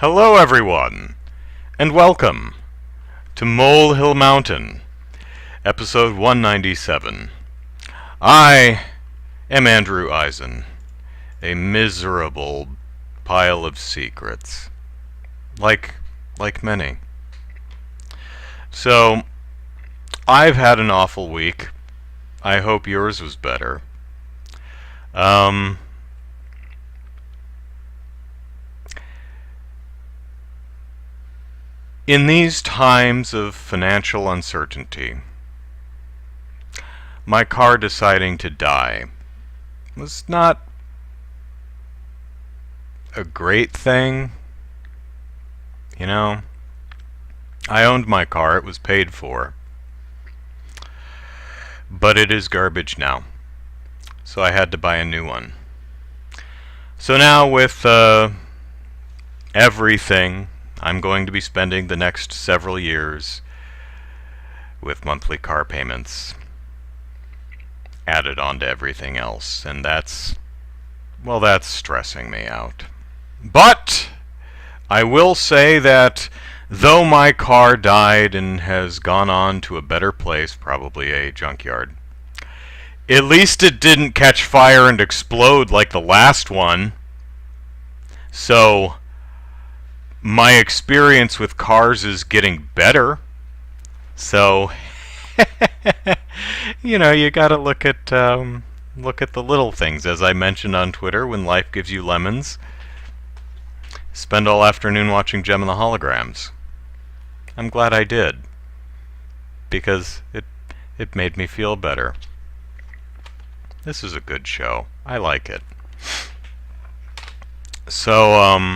Hello everyone, and welcome to Molehill Mountain, episode 197. I am Andrew Eisen, a miserable pile of secrets, like many. So, I've had an awful week. I hope yours was better. In these times of financial uncertainty, my car deciding to die was not a great thing. You know, I owned my car, it was paid for, but it is garbage now, so I had to buy a new one. So now with everything, I'm going to be spending the next several years with monthly car payments added on to everything else, and that's stressing me out. But I will say that though my car died and has gone on to a better place, probably a junkyard, at least it didn't catch fire and explode like the last one. So my experience with cars is getting better. So you know, you gotta look at the little things. As I mentioned on Twitter, when life gives you lemons, spend all afternoon watching Gem and the Holograms. I'm glad I did, because it made me feel better. This is a good show. I like it. So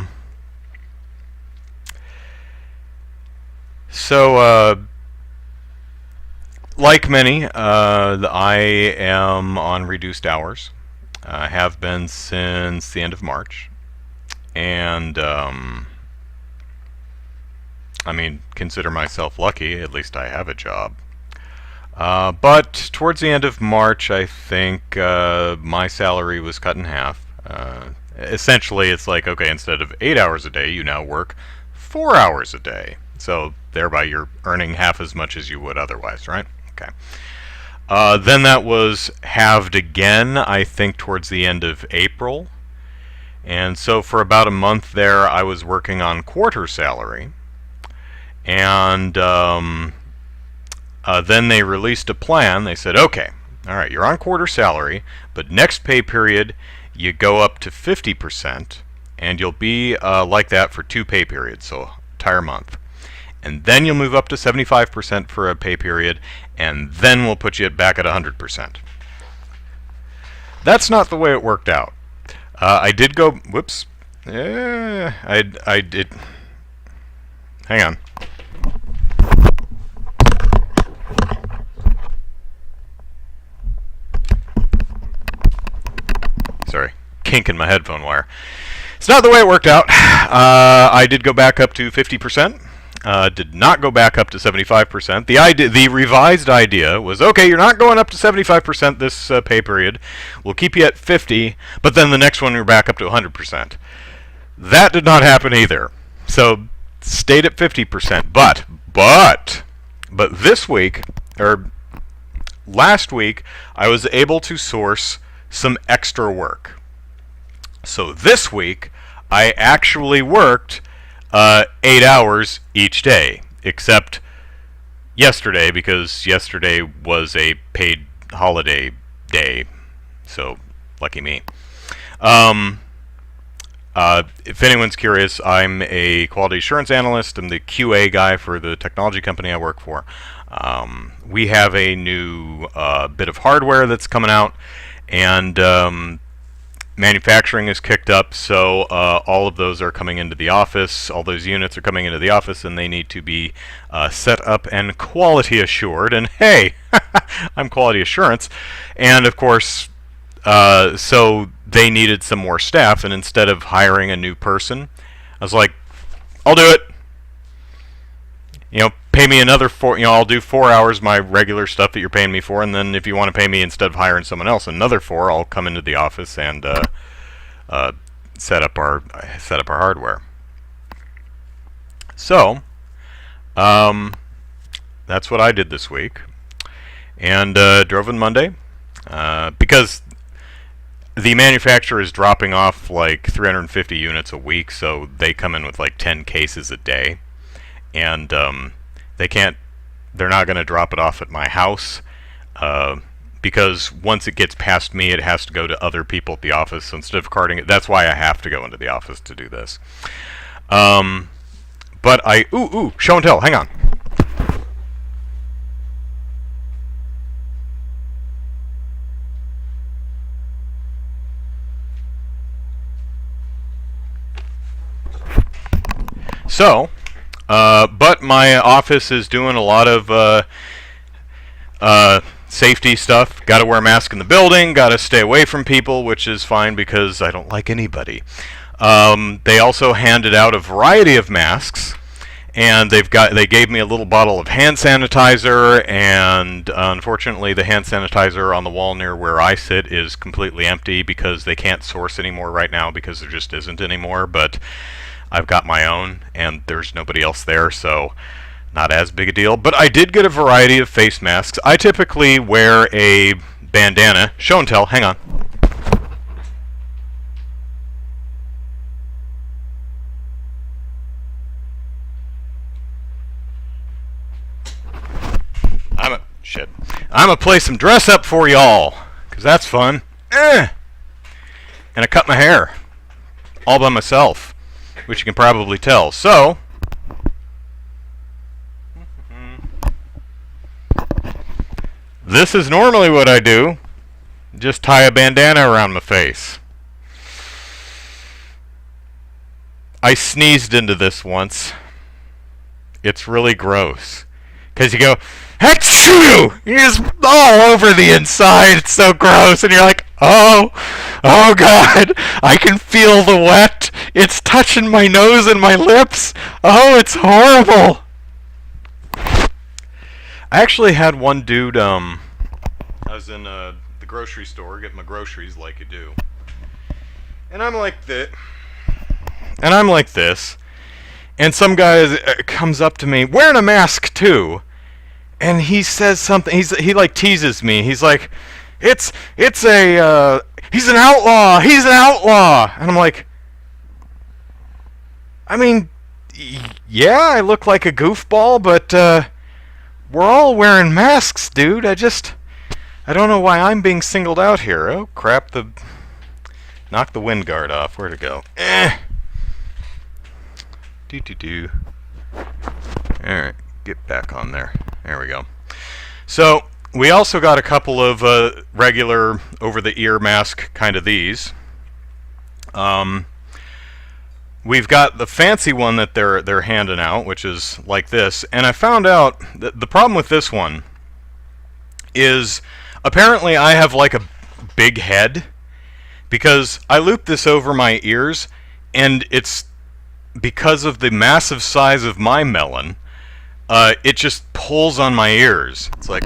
like many, I am on reduced hours. I have been since the end of March. And, I mean, consider myself lucky, at least I have a job. But towards the end of March, I think my salary was cut in half. Essentially, it's like, okay, instead of 8 hours a day, you now work 4 hours a day. So thereby you're earning half as much as you would otherwise, right? Okay. Then that was halved again, I think, towards the end of April. And so for about a month there, I was working on quarter salary. And then they released a plan. They said, okay, all right, you're on quarter salary, but next pay period, you go up to 50%, and you'll be like that for 2 pay periods, so entire month. And then you'll move up to 75% for a pay period, and then we'll put you back at 100%. That's not the way it worked out. I did go, whoops, I did, hang on. Sorry, kink in my headphone wire. It's not the way it worked out. I did go back up to 50%. Did not go back up to 75%. The revised idea was, okay, you're not going up to 75% this pay period. We'll keep you at 50, but then the next one you're back up to 100%. That did not happen either. So stayed at 50%. But this week, or last week, I was able to source some extra work. So this week, I actually worked 8 hours each day, except yesterday, because yesterday was a paid holiday day, so lucky me. If anyone's curious, I'm a quality assurance analyst. I'm the QA guy for the technology company I work for. We have a new bit of hardware that's coming out, and manufacturing is kicked up, so all of those are coming into the office. All those units are coming into the office, and they need to be set up and quality assured. And hey, I'm quality assurance. And of course, so they needed some more staff, and instead of hiring a new person, I was like, I'll do it. You know, pay me another I'll do 4 hours my regular stuff that you're paying me for, and then if you want to pay me, instead of hiring someone else, another 4, I'll come into the office and set up our hardware. So, that's what I did this week. And drove in Monday because the manufacturer is dropping off like 350 units a week, so they come in with like 10 cases a day. And they're not going to drop it off at my house because once it gets past me, it has to go to other people at the office. So instead of carting it, that's why I have to go into the office to do this. But show and tell, hang on. So, but my office is doing a lot of safety stuff. Got to wear a mask in the building. Got to stay away from people, which is fine because I don't like anybody. They also handed out a variety of masks, and they gave me a little bottle of hand sanitizer. And unfortunately, the hand sanitizer on the wall near where I sit is completely empty because they can't source anymore right now because there just isn't anymore. But I've got my own, and there's nobody else there, so not as big a deal. But I did get a variety of face masks. I typically wear a bandana. Show and tell, hang on. I'm gonna play some dress up for y'all, because that's fun. And I cut my hair all by myself, which you can probably tell. So, this is normally what I do. Just tie a bandana around my face. I sneezed into this once. It's really gross. Because you go, Hachoo! You're just all over the inside. It's so gross. And you're like, oh God, I can feel the wet. It's touching my nose and my lips. Oh, it's horrible. I actually had one dude, I was in the grocery store getting my groceries like you do. And I'm like this. And some guy comes up to me wearing a mask too. And he says something. He like teases me. He's like, he's an outlaw. He's an outlaw. And I'm like, I mean, yeah, I look like a goofball, but we're all wearing masks, dude. I don't know why I'm being singled out here. Oh crap! Knock the wind guard off. Where'd it go? Do. All right, get back on there. There we go. So we also got a couple of regular over-the-ear mask, kind of these. We've got the fancy one that they're handing out, which is like this. And I found out that the problem with this one is apparently I have like a big head because I loop this over my ears, and it's because of the massive size of my melon. It just pulls on my ears. It's like,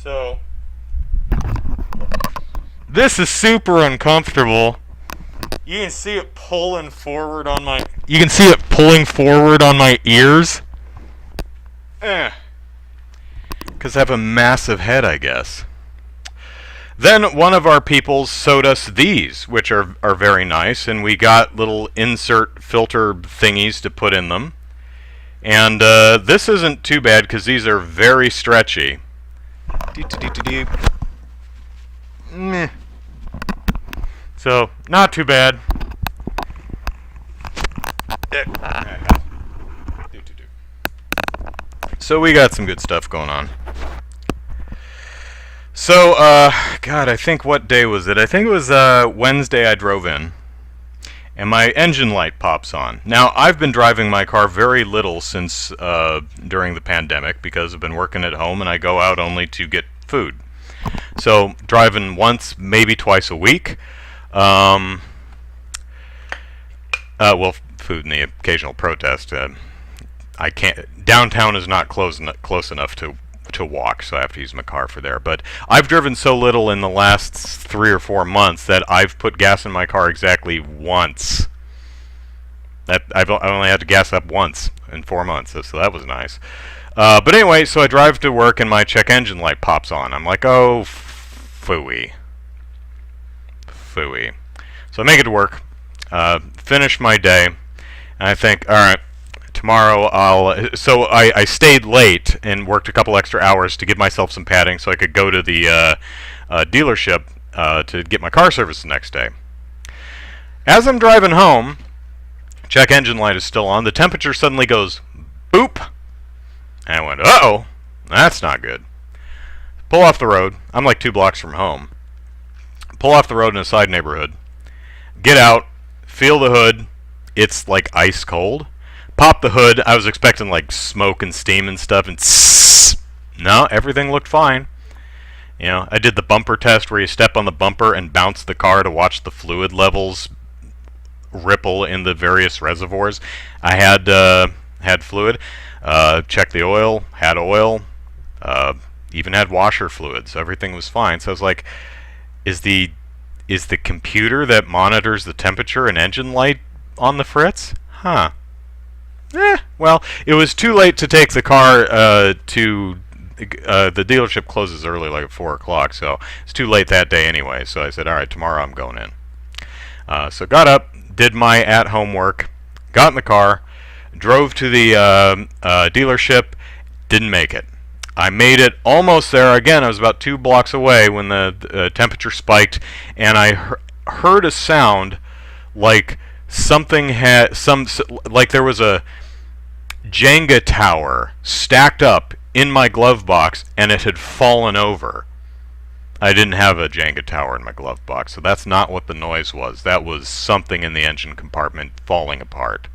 so this is super uncomfortable. You can see it pulling forward on my. You can see it pulling forward on my ears. Because I have a massive head, I guess. Then one of our people sewed us these, which are very nice, and we got little insert filter thingies to put in them. And this isn't too bad because these are very stretchy. Meh. So, not too bad. So we got some good stuff going on. So, God, I think what day was it? I think it was Wednesday I drove in, and my engine light pops on. Now, I've been driving my car very little since during the pandemic because I've been working at home and I go out only to get food. So, driving once, maybe twice a week. Well, food and the occasional protest. I can't. Downtown is not close enough to to walk, so I have to use my car for there. But I've driven so little in the last 3 or 4 months that I've put gas in my car exactly once. I only had to gas up once in 4 months, so that was nice. But anyway, so I drive to work and my check engine light pops on. I'm like, oh, phooey. Phooey. So I make it to work, finish my day, and I think, all right, tomorrow So I stayed late and worked a couple extra hours to give myself some padding so I could go to the dealership to get my car serviced the next day. As I'm driving home, check engine light is still on. The temperature suddenly goes boop. And I went, uh-oh, that's not good. Pull off the road. I'm like 2 blocks from home. Pull off the road in a side neighborhood. Get out. Feel the hood. It's like ice cold. Pop the hood. I was expecting like smoke and steam and stuff, and no, everything looked fine. You know, I did the bumper test where you step on the bumper and bounce the car to watch the fluid levels ripple in the various reservoirs. I had fluid. Checked the oil. Had oil. Even had washer fluid, so everything was fine. So I was like, is the computer that monitors the temperature and engine light on the fritz? Huh. Well, it was too late to take the car to the dealership closes early, like at 4 o'clock, so it's too late that day anyway. So I said, all right, tomorrow I'm going in. So got up, did my at-home work, got in the car, drove to the dealership, didn't make it. I made it almost there. Again, I was about 2 blocks away when the temperature spiked, and I heard a sound like something had like there was a Jenga tower stacked up in my glove box, and it had fallen over. I didn't have a Jenga tower in my glove box, so that's not what the noise was. That was something in the engine compartment falling apart.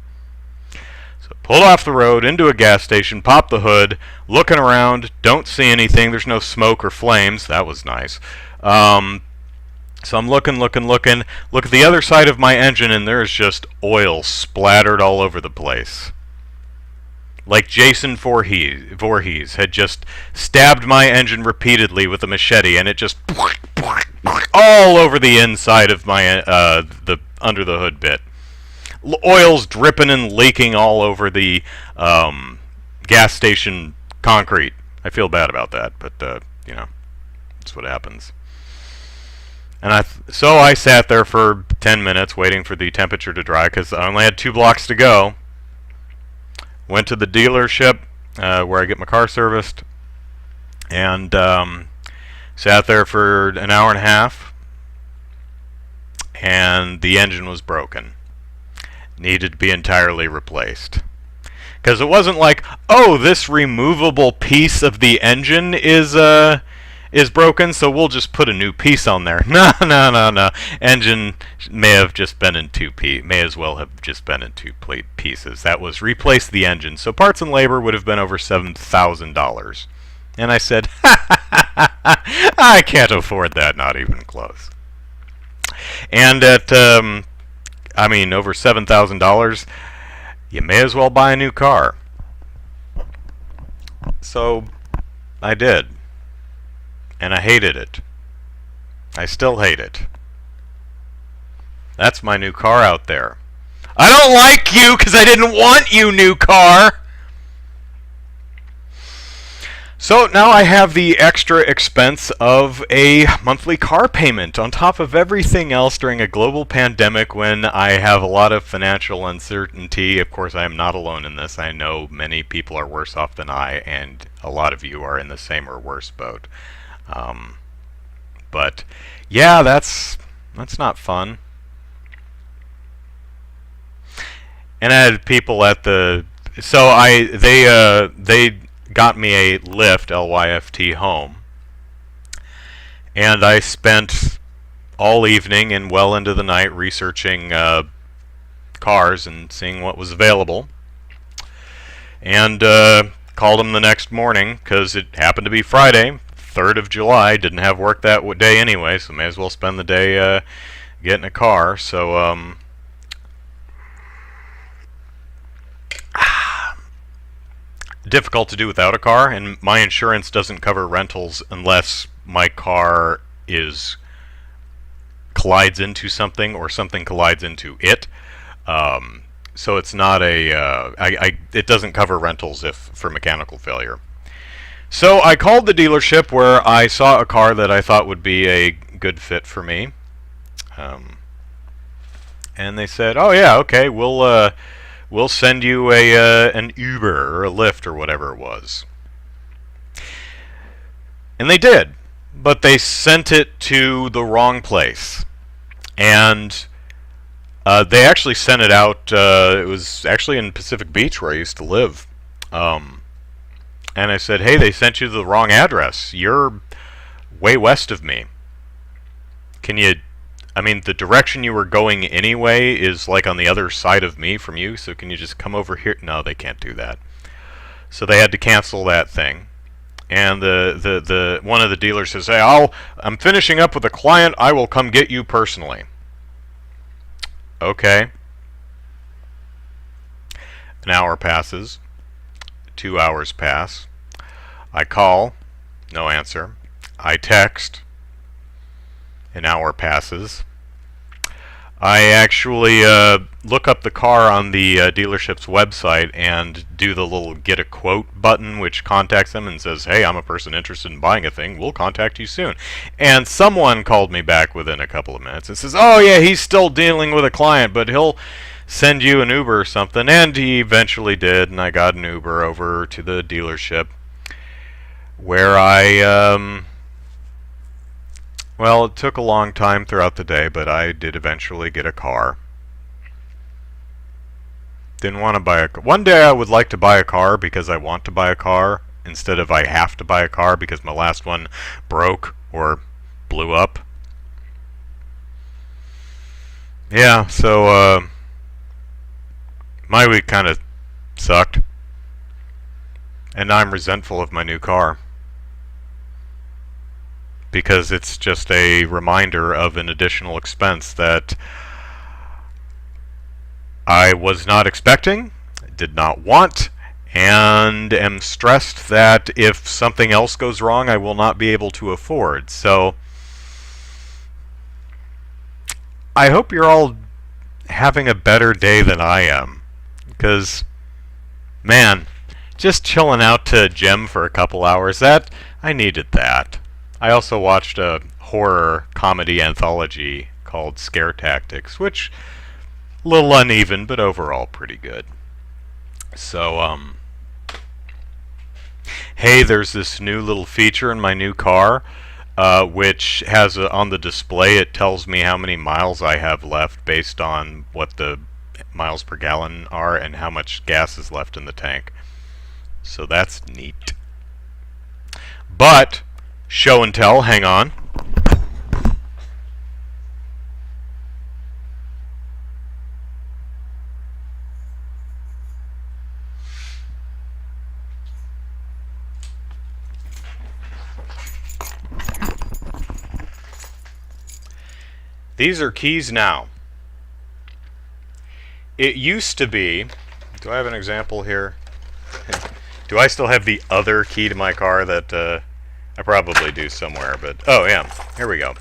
So pulled off the road into a gas station, popped the hood, looking around, don't see anything. There's no smoke or flames. That was nice. So I'm looking. Look at the other side of my engine, and there's just oil splattered all over the place. Like Jason Voorhees had just stabbed my engine repeatedly with a machete, and it just all over the inside of my the under the hood bit. Oil's dripping and leaking all over the gas station concrete. I feel bad about that, but you know, that's what happens. And so I sat there for 10 minutes waiting for the temperature to dry because I only had 2 blocks to go. Went to the dealership where I get my car serviced, and sat there for an hour and a half, and the engine was broken. Needed to be entirely replaced. Because it wasn't like, oh, this removable piece of the engine is broken, so we'll just put a new piece on there. No. Engine may have just been in may as well have just been in 2 pieces. That was replace the engine. So parts and labor would have been over $7,000. And I said, I can't afford that, not even close. And at, over $7,000, you may as well buy a new car. So I did. And I hated it. I still hate it. That's my new car out there. I don't like you because I didn't want you, new car! So now I have the extra expense of a monthly car payment on top of everything else during a global pandemic when I have a lot of financial uncertainty. Of course, I am not alone in this. I know many people are worse off than I, and a lot of you are in the same or worse boat. But yeah, that's not fun. And I had people at the they got me a Lyft, Lyft home, and I spent all evening and well into the night researching cars and seeing what was available, and called them the next morning because it happened to be Friday, 3rd of July. Didn't have work that day anyway, so may as well spend the day getting a car. So difficult to do without a car, and my insurance doesn't cover rentals unless my car collides into something or something collides into it. So it's not it doesn't cover rentals for mechanical failure. So I called the dealership where I saw a car that I thought would be a good fit for me. And they said, "Oh yeah, okay, we'll send you an Uber or a Lyft or whatever it was." And they did, but they sent it to the wrong place. And they actually sent it out, it was actually in Pacific Beach where I used to live. And I said, "Hey, they sent you to the wrong address. You're way west of me. Can you, I mean, the direction you were going anyway is like on the other side of me from you, so can you just come over here?" No, they can't do that. So they had to cancel that thing. And the one of the dealers says, "Hey, I'm finishing up with a client. I will come get you personally." Okay. An hour passes. 2 hours pass. I call. No answer. I text. An hour passes. I actually look up the car on the dealership's website and do the little get a quote button, which contacts them and says, "Hey, I'm a person interested in buying a thing. We'll contact you soon." And someone called me back within a couple of minutes and says, "Oh yeah, he's still dealing with a client, but he'll send you an Uber or something." And he eventually did, and I got an Uber over to the dealership where well, it took a long time throughout the day, but I did eventually get a car. Didn't want to buy a car. One day I would like to buy a car because I want to buy a car instead of I have to buy a car because my last one broke or blew up. Yeah, so my week kind of sucked. And now I'm resentful of my new car, because it's just a reminder of an additional expense that I was not expecting, did not want, and am stressed that if something else goes wrong, I will not be able to afford. So I hope you're all having a better day than I am, because, man, just chilling out to Gem for a couple hours, that I needed that. I also watched a horror comedy anthology called Scare Tactics, which a little uneven, but overall pretty good. So, hey, there's this new little feature in my new car, which has on the display, it tells me how many miles I have left based on what the miles per gallon are and how much gas is left in the tank. So that's neat. But show and tell, hang on. These are keys now. It used to be, do I have an example here? Do I still have the other key to my car that I probably do somewhere, but oh yeah, here we go.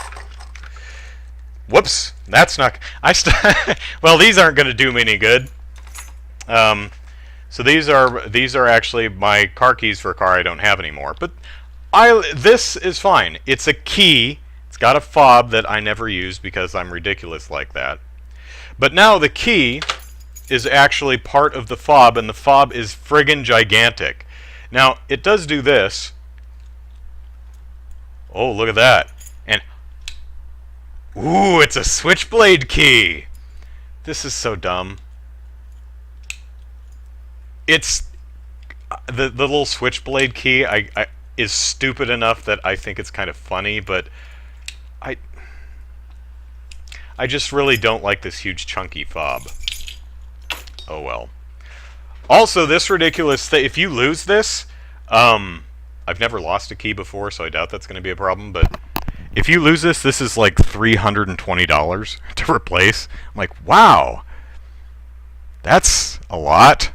Whoops, that's not. Well, these aren't going to do me any good. So these are actually my car keys for a car I don't have anymore. But this is fine. It's a key. It's got a fob that I never use because I'm ridiculous like that. But now the key is actually part of the fob, and the fob is friggin' gigantic. Now, it does do this. Oh, look at that. And, ooh, it's a switchblade key. This is so dumb. It's, the little switchblade key is stupid enough that I think it's kind of funny, but I just really don't like this huge chunky fob. Oh well. Also, this ridiculous thing, if you lose this, I've never lost a key before, so I doubt that's going to be a problem, but if you lose this, this is like $320 to replace. I'm like, wow, that's a lot.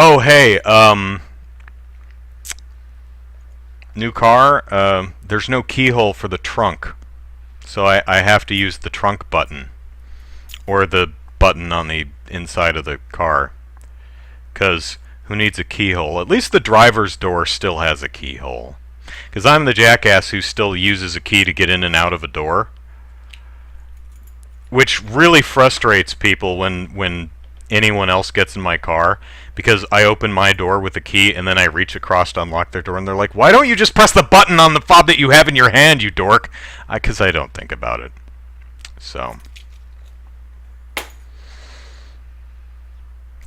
Oh, hey, new car. There's no keyhole for the trunk, so I have to use the trunk button or the button on the inside of the car. Because who needs a keyhole? At least the driver's door still has a keyhole. Because I'm the jackass who still uses a key to get in and out of a door, which really frustrates people when anyone else gets in my car, because I open my door with a key and then I reach across to unlock their door and they're like, why don't you just press the button on the fob that you have in your hand, you dork? Because I don't think about it. So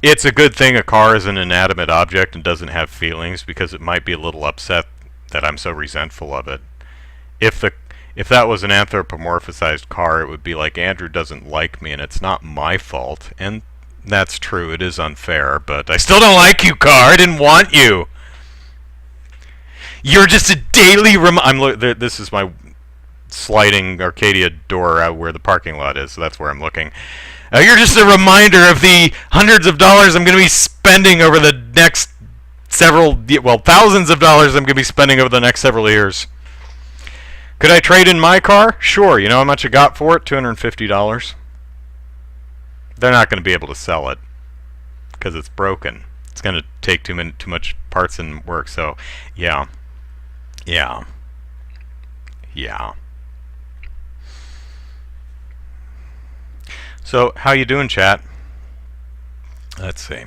it's a good thing a car is an inanimate object and doesn't have feelings, because it might be a little upset that I'm so resentful of it. If that was an anthropomorphized car, it would be like, Andrew doesn't like me and it's not my fault. And that's true, it is unfair, but I still don't like you, car. I didn't want you. You're just a daily this is my sliding Arcadia door out where the parking lot is, so that's where I'm looking. You're just a reminder of the hundreds of dollars I'm going to be spending over the next thousands of dollars I'm going to be spending over the next several years. Could I trade in my car? Sure. You know how much I got for it? $250. They're not going to be able to sell it because it's broken. It's going to take too much parts and work. So, yeah. So, how you doing, chat? Let's see.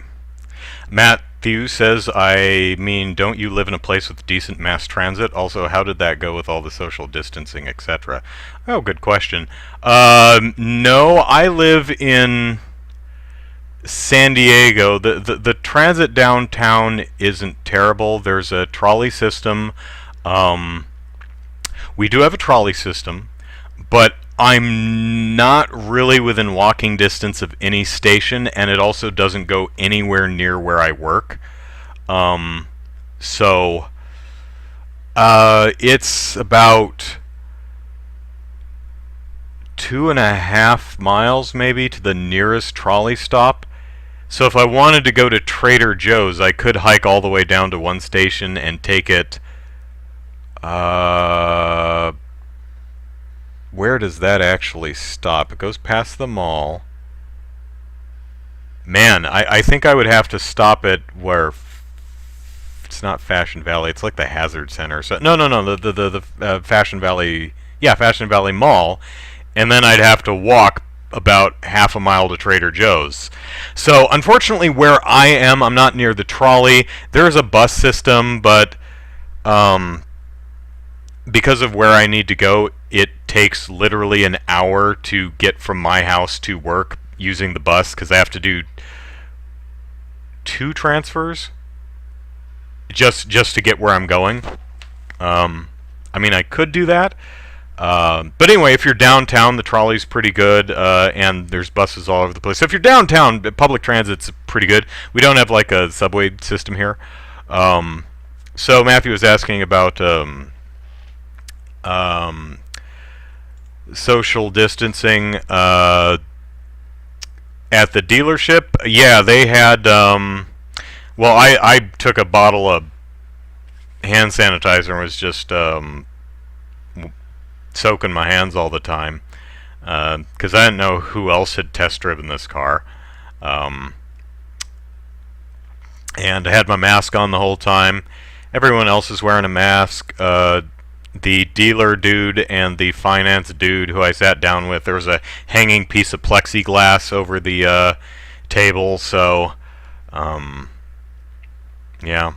Matthew says, I mean, don't you live in a place with decent mass transit? Also, how did that go with all the social distancing, etc.? Oh, good question. No, I live in San Diego. The transit downtown isn't terrible. There's a trolley system. We do have a trolley system, but I'm not really within walking distance of any station, and it also doesn't go anywhere near where I work. So it's about 2.5 miles maybe to the nearest trolley stop. So if I wanted to go to Trader Joe's, I could hike all the way down to one station and take it. Where does that actually stop? It goes past the mall. Man, I think I would have to stop it where it's not Fashion Valley. It's like the Hazard Center. So no, the Fashion Valley. Yeah, Fashion Valley Mall, and then I'd have to walk about half a mile to Trader Joe's. So unfortunately, where I am, I'm not near the trolley. There's a bus system, but because of where I need to go, it takes literally an hour to get from my house to work using the bus, because I have to do 2 transfers just to get where I'm going. I mean, I could do that. But anyway, if you're downtown, the trolley's pretty good, and there's buses all over the place. So if you're downtown, public transit's pretty good. We don't have like a subway system here. So Matthew was asking about social distancing at the dealership. Yeah, they had well, I took a bottle of hand sanitizer and was just soaking my hands all the time, because I didn't know who else had test driven this car, and I had my mask on the whole time. Everyone else is wearing a mask. The dealer dude and the finance dude who I sat down with, there was a hanging piece of plexiglass over the table, so yeah,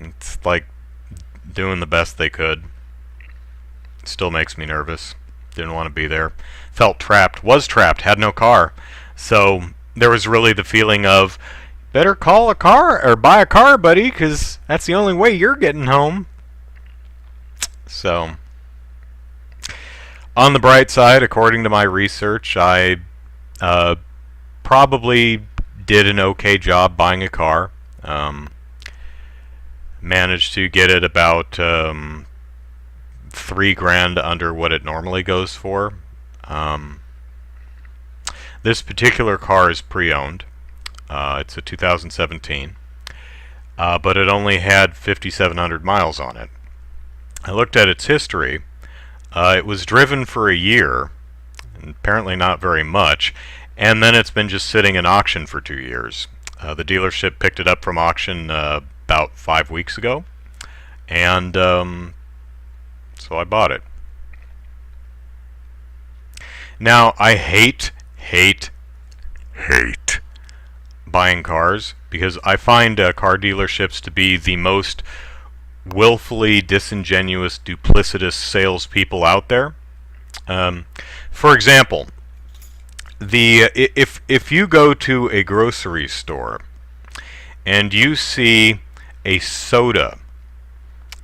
it's like doing the best they could. It still makes me nervous. Didn't want to be there. Felt trapped. Was trapped. Had no car. So there was really the feeling of, better call a car or buy a car, buddy, because that's the only way you're getting home. So, on the bright side, according to my research, I probably did an okay job buying a car. Managed to get it about $3,000 under what it normally goes for. This particular car is pre-owned. It's a 2017. but it only had 5,700 miles on it. I looked at its history. It was driven for a year, and apparently not very much, and then it's been just sitting in auction for 2 years. The dealership picked it up from auction about 5 weeks ago, and so I bought it. Now, I hate buying cars because I find car dealerships to be the most willfully disingenuous, duplicitous salespeople out there. For example, if you go to a grocery store and you see a soda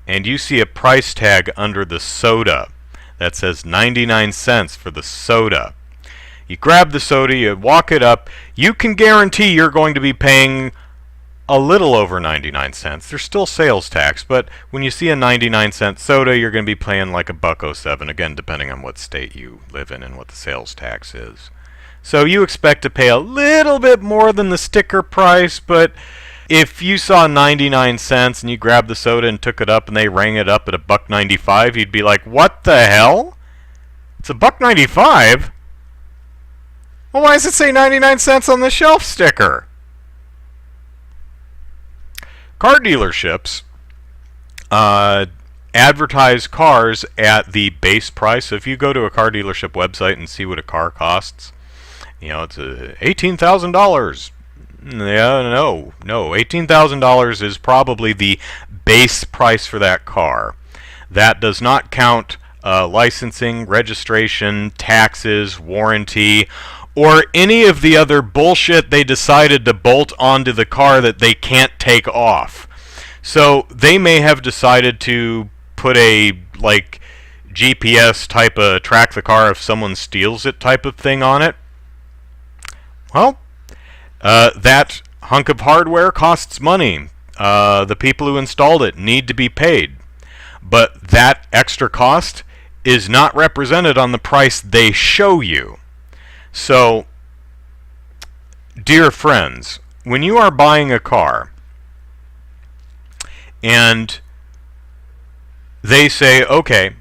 and you see a price tag under the soda that says 99 cents for the soda, you grab the soda, you walk it up, you can guarantee you're going to be paying a little over 99 cents. There's still sales tax, but when you see a 99-cent soda, you're going to be paying like $1.07, again, depending on what state you live in and what the sales tax is. So you expect to pay a little bit more than the sticker price, but if you saw 99 cents and you grabbed the soda and took it up and they rang it up at $1.95, you'd be like, what the hell? It's $1.95? Well, why does it say 99 cents on the shelf sticker? Car dealerships advertise cars at the base price. So if you go to a car dealership website and see what a car costs, it's $18,000. Yeah, no, $18,000 is probably the base price for that car. That does not count licensing, registration, taxes, warranty, or any of the other bullshit they decided to bolt onto the car that they can't take off. So they may have decided to put a GPS type of track the car if someone steals it type of thing on it. Well, that hunk of hardware costs money. The people who installed it need to be paid. But that extra cost is not represented on the price they show you. So, dear friends, when you are buying a car and they say, okay,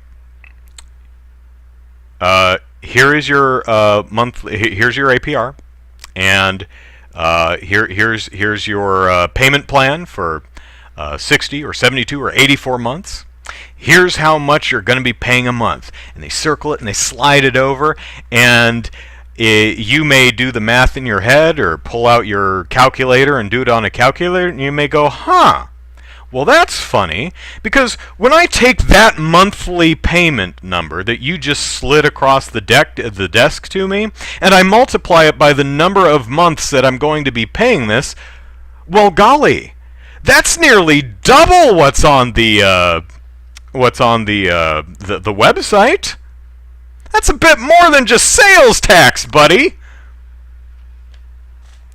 here is your here's your APR, and here's your payment plan for 60 or 72 or 84 months. Here's how much you're going to be paying a month, and they circle it and they slide it over, and you may do the math in your head or pull out your calculator and do it on a calculator, and you may go, well, that's funny, because when I take that monthly payment number that you just slid across the desk to me, and I multiply it by the number of months that I'm going to be paying this, well, golly, that's nearly double what's on the website. That's a bit more than just sales tax, buddy.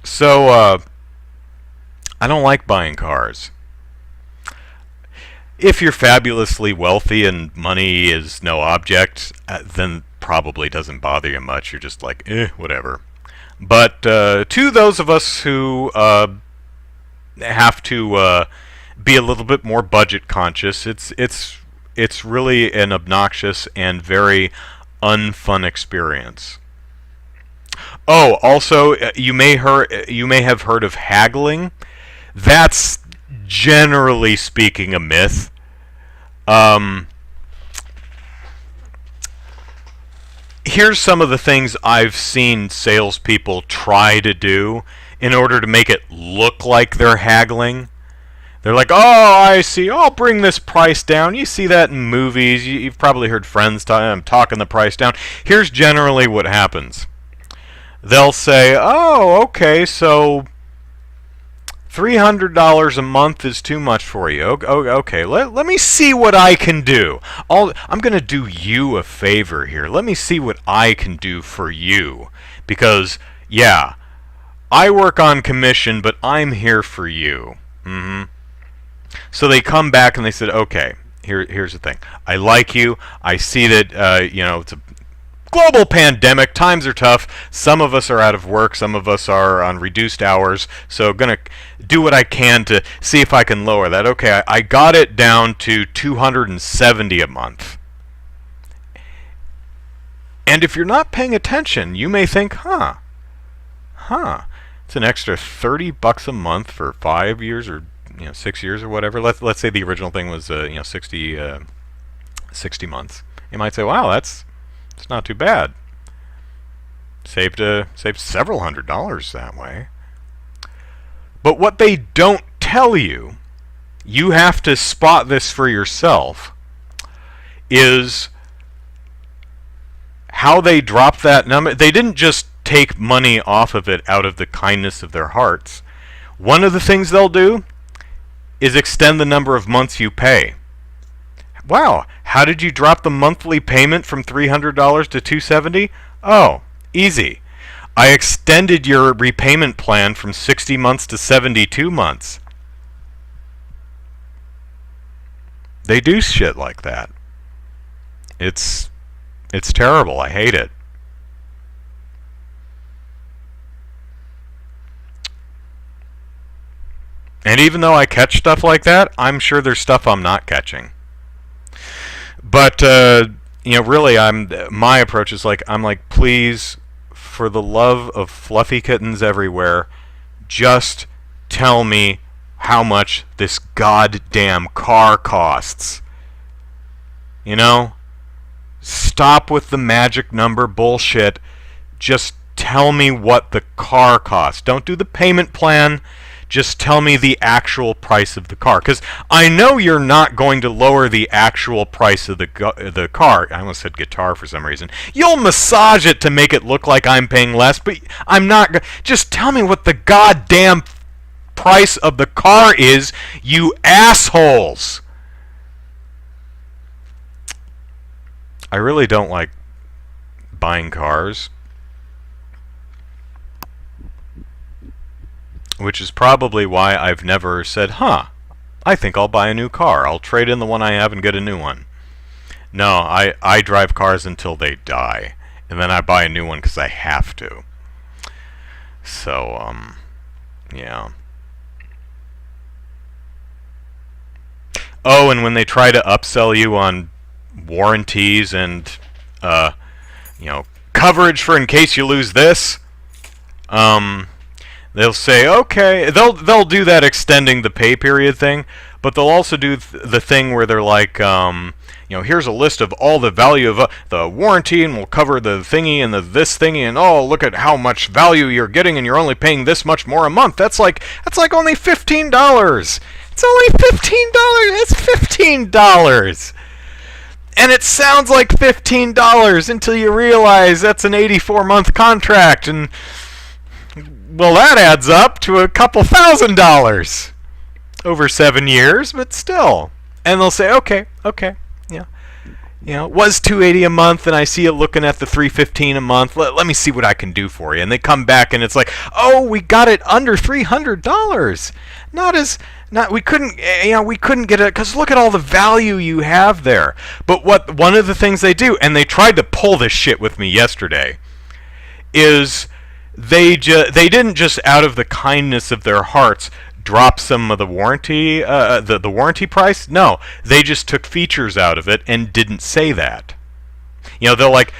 So, I don't like buying cars. If you're fabulously wealthy and money is no object, then probably doesn't bother you much. You're just like, whatever. But to those of us who have to be a little bit more budget conscious, it's really an obnoxious and very unfun experience. Oh, also, you may have heard of haggling. That's generally speaking a myth. Here's some of the things I've seen salespeople try to do in order to make it look like they're haggling. They're like, oh, I see, I'll bring this price down. You see that in movies. You've probably heard friends talking the price down. Here's generally what happens. They'll say, oh, okay, so $300 a month is too much for you. Okay, let me see what I can do. I'm going to do you a favor here. Let me see what I can do for you. Because, yeah, I work on commission, but I'm here for you. So they come back and they said, okay, here's the thing. I like you. I see that, it's a global pandemic, times are tough. Some of us are out of work, some of us are on reduced hours, so gonna do what I can to see if I can lower that. Okay, I got it down to $270 a month. And if you're not paying attention, you may think, it's an extra $30 a month for 5 years or 6 years or whatever. Let's say the original thing was 60 months. You might say, wow, it's not too bad. Saved several $100s that way. But what they don't tell you, you have to spot this for yourself, is how they dropped that number. They didn't just take money off of it out of the kindness of their hearts. One of the things they'll do is extend the number of months you pay. Wow, how did you drop the monthly payment from $300 to $270? Oh, easy. I extended your repayment plan from 60 months to 72 months. They do shit like that. It's terrible. I hate it. And even though I catch stuff like that, I'm sure there's stuff I'm not catching. But really, my approach is I'm like, please, for the love of fluffy kittens everywhere, just tell me how much this goddamn car costs. Stop with the magic number bullshit. Just tell me what the car costs. Don't do the payment plan. Just tell me the actual price of the car. Because I know you're not going to lower the actual price of the car. I almost said guitar for some reason. You'll massage it to make it look like I'm paying less, but I'm not. Just tell me what the goddamn price of the car is, you assholes. I really don't like buying cars. Which is probably why I've never said, I think I'll buy a new car. I'll trade in the one I have and get a new one. No, I drive cars until they die. And then I buy a new one because I have to. So, yeah. Oh, and when they try to upsell you on warranties and, coverage for in case you lose this, they'll say, okay, they'll do that extending the pay period thing, but they'll also do the thing where they're like, here's a list of all the value of the warranty, and we'll cover the thingy and this thingy, and oh, look at how much value you're getting, and you're only paying this much more a month. That's like only $15. It's only $15. It's $15. And it sounds like $15 until you realize that's an 84-month contract, and well, that adds up to a couple $1,000 over 7 years, but still. And they'll say, okay, it was $280 a month, and I see you looking at the $315 a month. Let me see what I can do for you. And they come back, and it's like, oh, we got it under $300. We couldn't get it because look at all the value you have there. But one of the things they do, and they tried to pull this shit with me yesterday, is they didn't just out of the kindness of their hearts drop some of the warranty the warranty price. No, they just took features out of it and didn't say that. They're like,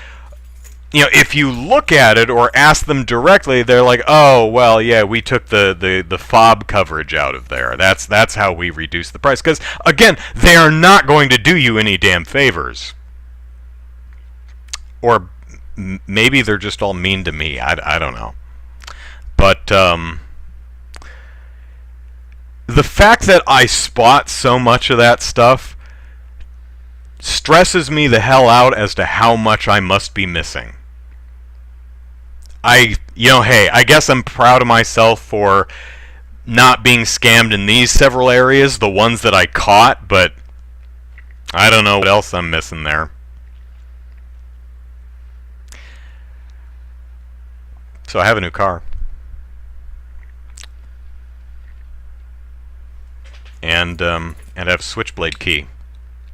if you look at it or ask them directly, they're like, oh, well, yeah, we took the fob coverage out of there. That's how we reduced the price. Because again, they are not going to do you any damn favors. Or maybe they're just all mean to me. I don't know. But the fact that I spot so much of that stuff stresses me the hell out as to how much I must be missing. Hey, I guess I'm proud of myself for not being scammed in these several areas, the ones that I caught, but I don't know what else I'm missing there. So I have a new car. And I have a switchblade key.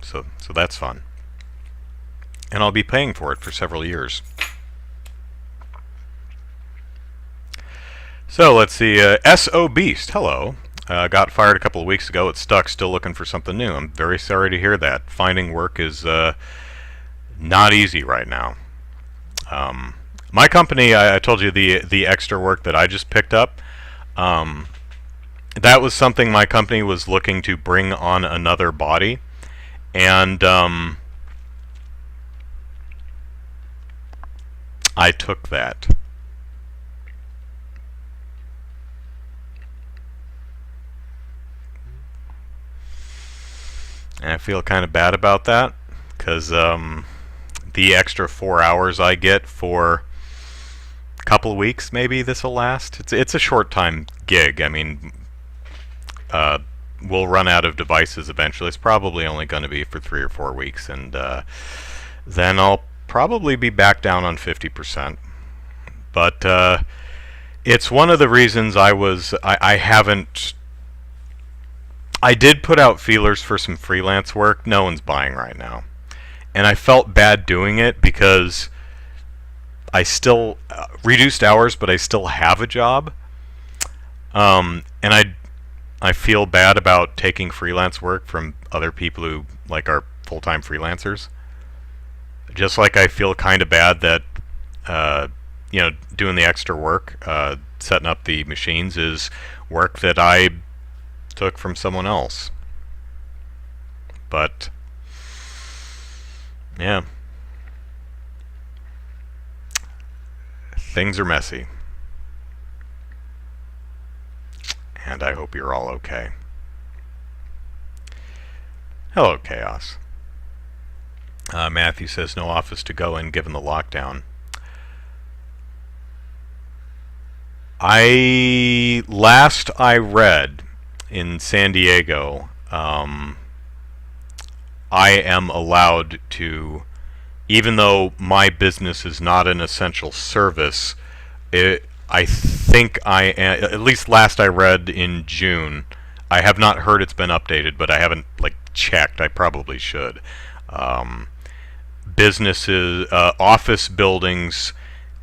So that's fun. and I'll be paying for it for several years. So let's see, S.O. Beast, hello. Got fired a couple of weeks ago. It's stuck, still looking for something new. I'm very sorry to hear that. Finding work is not easy right now. My company, I told you the extra work that I just picked up, that was something my company was looking to bring on another body, and I took that. And I feel kind of bad about that, because the extra 4 hours I get for a couple of weeks, maybe this will last. It's a short time gig. I mean, we'll run out of devices eventually. It's probably only going to be for 3 or 4 weeks, and then I'll probably be back down on 50%. But it's one of the reasons I haven't. I did put out feelers for some freelance work. No one's buying right now. And I felt bad doing it because I still reduced hours, but I still have a job. And I feel bad about taking freelance work from other people who like are full-time freelancers. Just like I feel kind of bad that doing the extra work, setting up the machines is work that I took from someone else. But yeah, things are messy, and I hope you're all okay. Hello, Chaos. Matthew says no office to go in given the lockdown. Last I read, in San Diego, I am allowed to, even though my business is not an essential service, I think I am, at least last I read in June. I have not heard it's been updated, but I haven't checked. I probably should. Businesses, office buildings,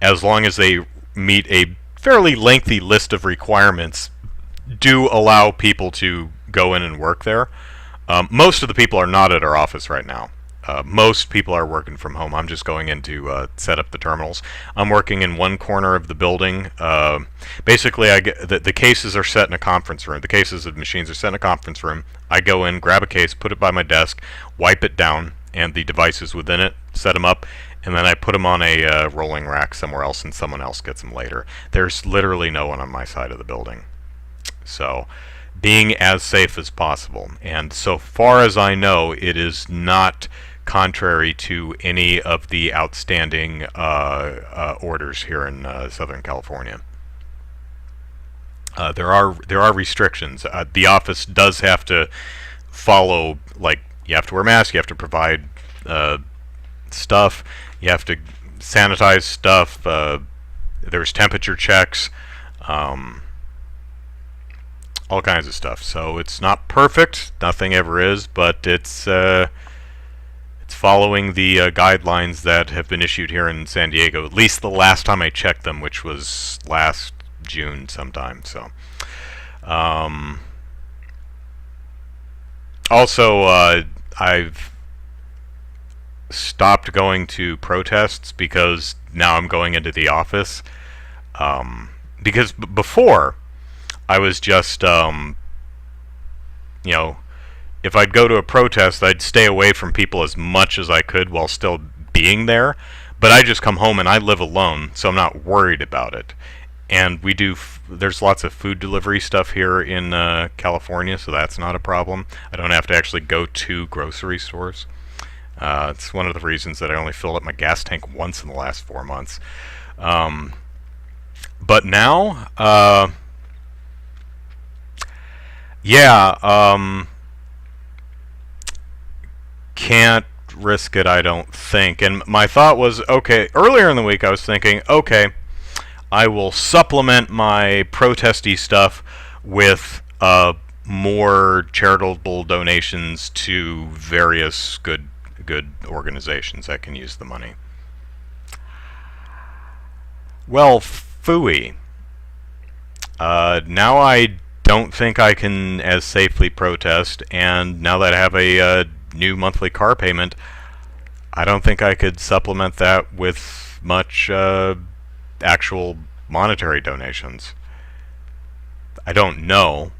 as long as they meet a fairly lengthy list of requirements, do allow people to go in and work there. Most of the people are not at our office right now. Most people are working from home. I'm just going in to set up the terminals. I'm working in one corner of the building. Basically, I get the cases are set in a conference room. The cases of machines are set in a conference room. I go in, grab a case, put it by my desk, wipe it down, and the devices within it, set them up, and then I put them on a rolling rack somewhere else, and someone else gets them later. There's literally no one on my side of the building. So, being as safe as possible. And so far as I know, it is not contrary to any of the outstanding orders here in Southern California. There are restrictions. The office does have to follow, you have to wear masks, you have to provide stuff, you have to sanitize stuff, there's temperature checks, all kinds of stuff. So it's not perfect, nothing ever is, but it's following the guidelines that have been issued here in San Diego, at least the last time I checked them, which was last June sometime. So also I've stopped going to protests because now I'm going into the office, because before I was just if I'd go to a protest, I'd stay away from people as much as I could while still being there. But I just come home and I live alone, so I'm not worried about it. And there's lots of food delivery stuff here in California, so that's not a problem. I don't have to actually go to grocery stores. It's one of the reasons that I only filled up my gas tank once in the last 4 months. But now, can't risk it, I don't think. And my thought was, okay, earlier in the week I was thinking, okay, I will supplement my protesty stuff with more charitable donations to various good good organizations that can use the money. Well, phooey. Now I don't think I can as safely protest, and now that I have a new monthly car payment, I don't think I could supplement that with much actual monetary donations. I don't know,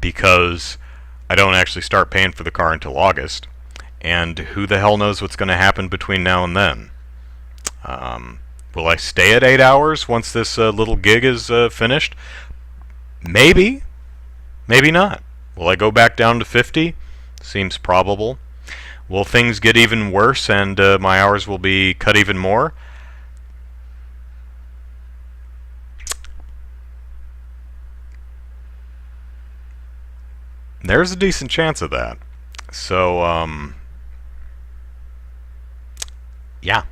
because I don't actually start paying for the car until August, and who the hell knows what's going to happen between now and then. Will I stay at 8 hours once this little gig is finished? Maybe. Maybe not. Will I go back down to 50? Seems probable. Will things get even worse and my hours will be cut even more? There's a decent chance of that. So, yeah.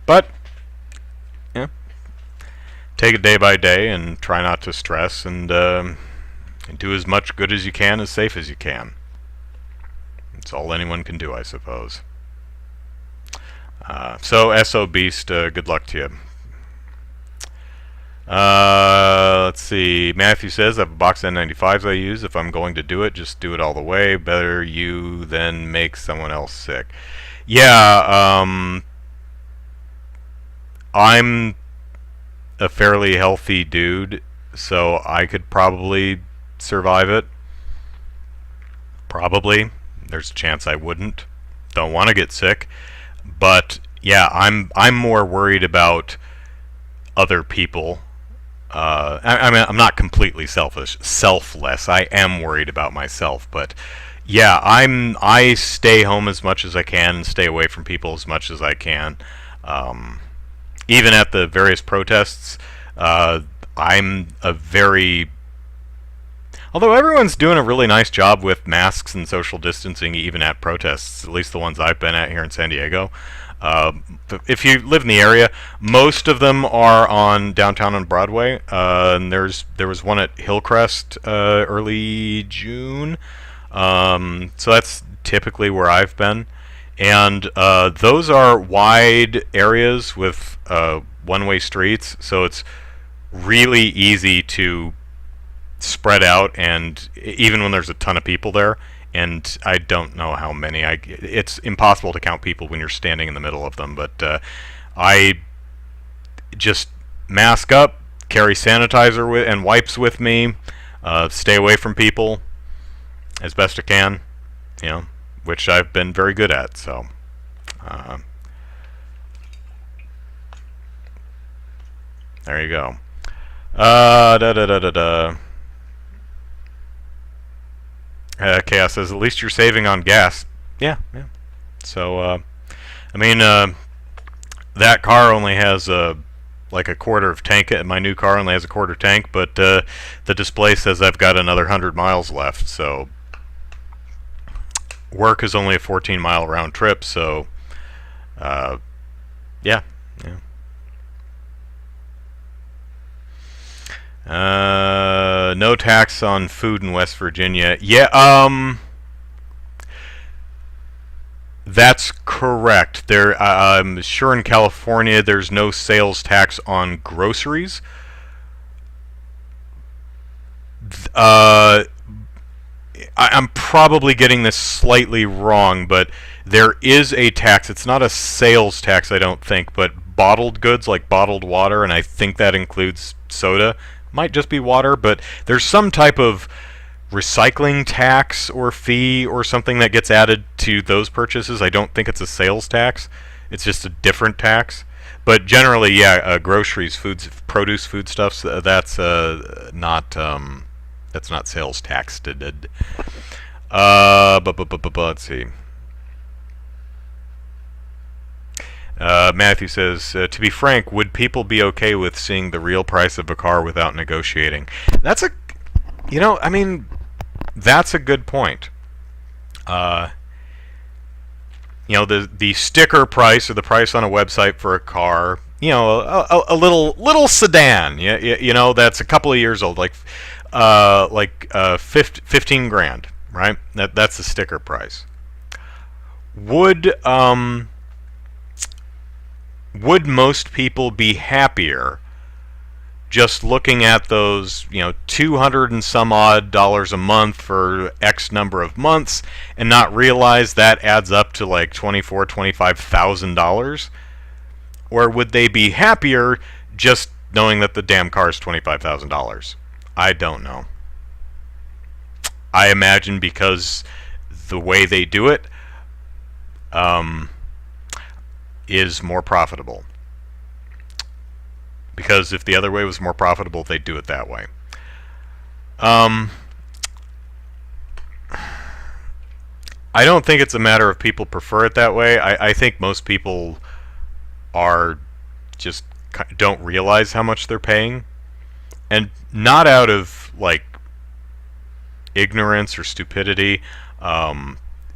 But, yeah, take it day by day and try not to stress, and do as much good as you can, as safe as you can. It's all anyone can do, I suppose. So, SO Beast, good luck to you. Let's see. Matthew says, I have a box of N95s I use. If I'm going to do it, just do it all the way. Better you than make someone else sick. Yeah, I'm a fairly healthy dude, so I could probably survive it. Probably. There's a chance I wouldn't. Don't want to get sick. But yeah, I'm more worried about other people. I mean, I'm not completely selfless. I am worried about myself, but yeah, I stay home as much as I can and stay away from people as much as I can. Even at the various protests, I'm a very... Although everyone's doing a really nice job with masks and social distancing, even at protests, at least the ones I've been at here in San Diego. If you live in the area, most of them are on downtown on Broadway. And there was one at Hillcrest early June. So that's typically where I've been. And those are wide areas with one-way streets, so it's really easy to spread out, and even when there's a ton of people there, and I don't know how many, it's impossible to count people when you're standing in the middle of them, but I just mask up, carry sanitizer and wipes with me, stay away from people as best I can, which I've been very good at, so there you go. Chaos says, at least you're saving on gas. Yeah. So, I mean, that car only has like a quarter of tank. My new car only has a quarter tank, but the display says I've got another 100 miles left, so work is only a 14-mile round trip, so yeah. No tax on food in West Virginia. Yeah, that's correct. I'm sure in California there's no sales tax on groceries. I'm probably getting this slightly wrong, but there is a tax. It's not a sales tax, I don't think, but bottled goods like bottled water, and I think that includes soda. Might just be water, but there's some type of recycling tax or fee or something that gets added to those purchases. I don't think it's a sales tax. It's just a different tax. But generally, yeah, groceries, foods, produce, foodstuffs, that's not sales taxed. Let's see. Matthew says, to be frank, would people be okay with seeing the real price of a car without negotiating? That's a good point. The sticker price or the price on a website for a car, a little sedan, that's a couple of years old, like 15 grand. right? That's the sticker price. Would most people be happier just looking at those, 200 and some odd dollars a month for X number of months and not realize that adds up to like $25,000? Or would they be happier just knowing that the damn car is $25,000? I don't know. I imagine because the way they do it is more profitable. Because if the other way was more profitable, they'd do it that way. I don't think it's a matter of people prefer it that way. I think most people are just don't realize how much they're paying, and not out of like ignorance or stupidity.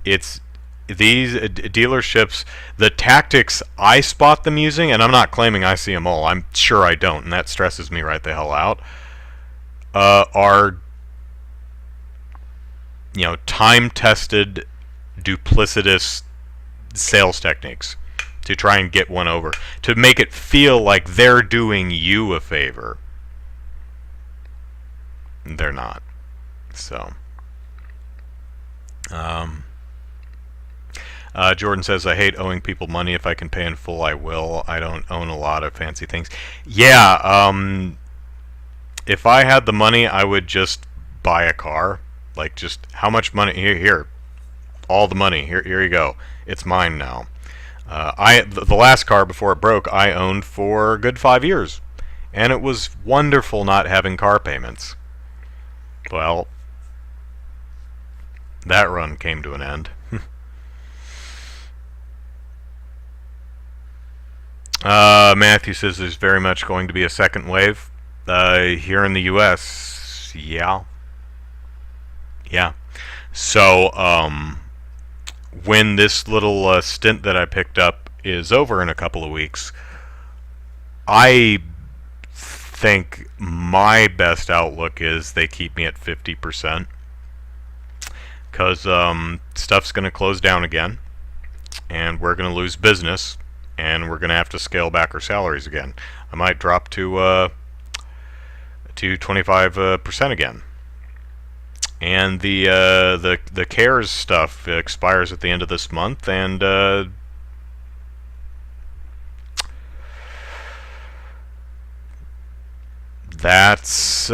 It's these dealerships, the tactics I spot them using, and I'm not claiming I see them all, I'm sure I don't, and that stresses me right the hell out, are time-tested, duplicitous sales techniques to try and get one over, to make it feel like they're doing you a favor. They're not. So Jordan says, I hate owing people money. If I can pay in full, I will. I don't own a lot of fancy things. Yeah, if I had the money, I would just buy a car. Like, just, how much money? Here, all the money. Here you go. It's mine now. The last car before it broke, I owned for a good 5 years. And it was wonderful not having car payments. Well, that run came to an end. Matthew says there's very much going to be a second wave here in the U.S. Yeah. So when this little stint that I picked up is over in a couple of weeks, I think my best outlook is they keep me at 50%, because stuff's going to close down again, and we're going to lose business, and we're going to have to scale back our salaries again. I might drop to 25% again. And the CARES stuff expires at the end of this month, and that's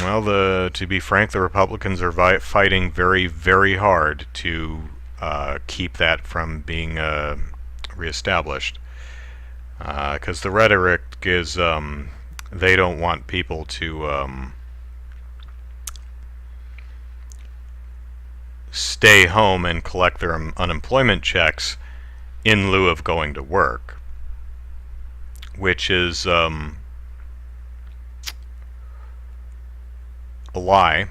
well, to be frank, the Republicans are fighting very, very hard to keep that from being reestablished, because the rhetoric is they don't want people to stay home and collect their unemployment checks in lieu of going to work, which is a lie.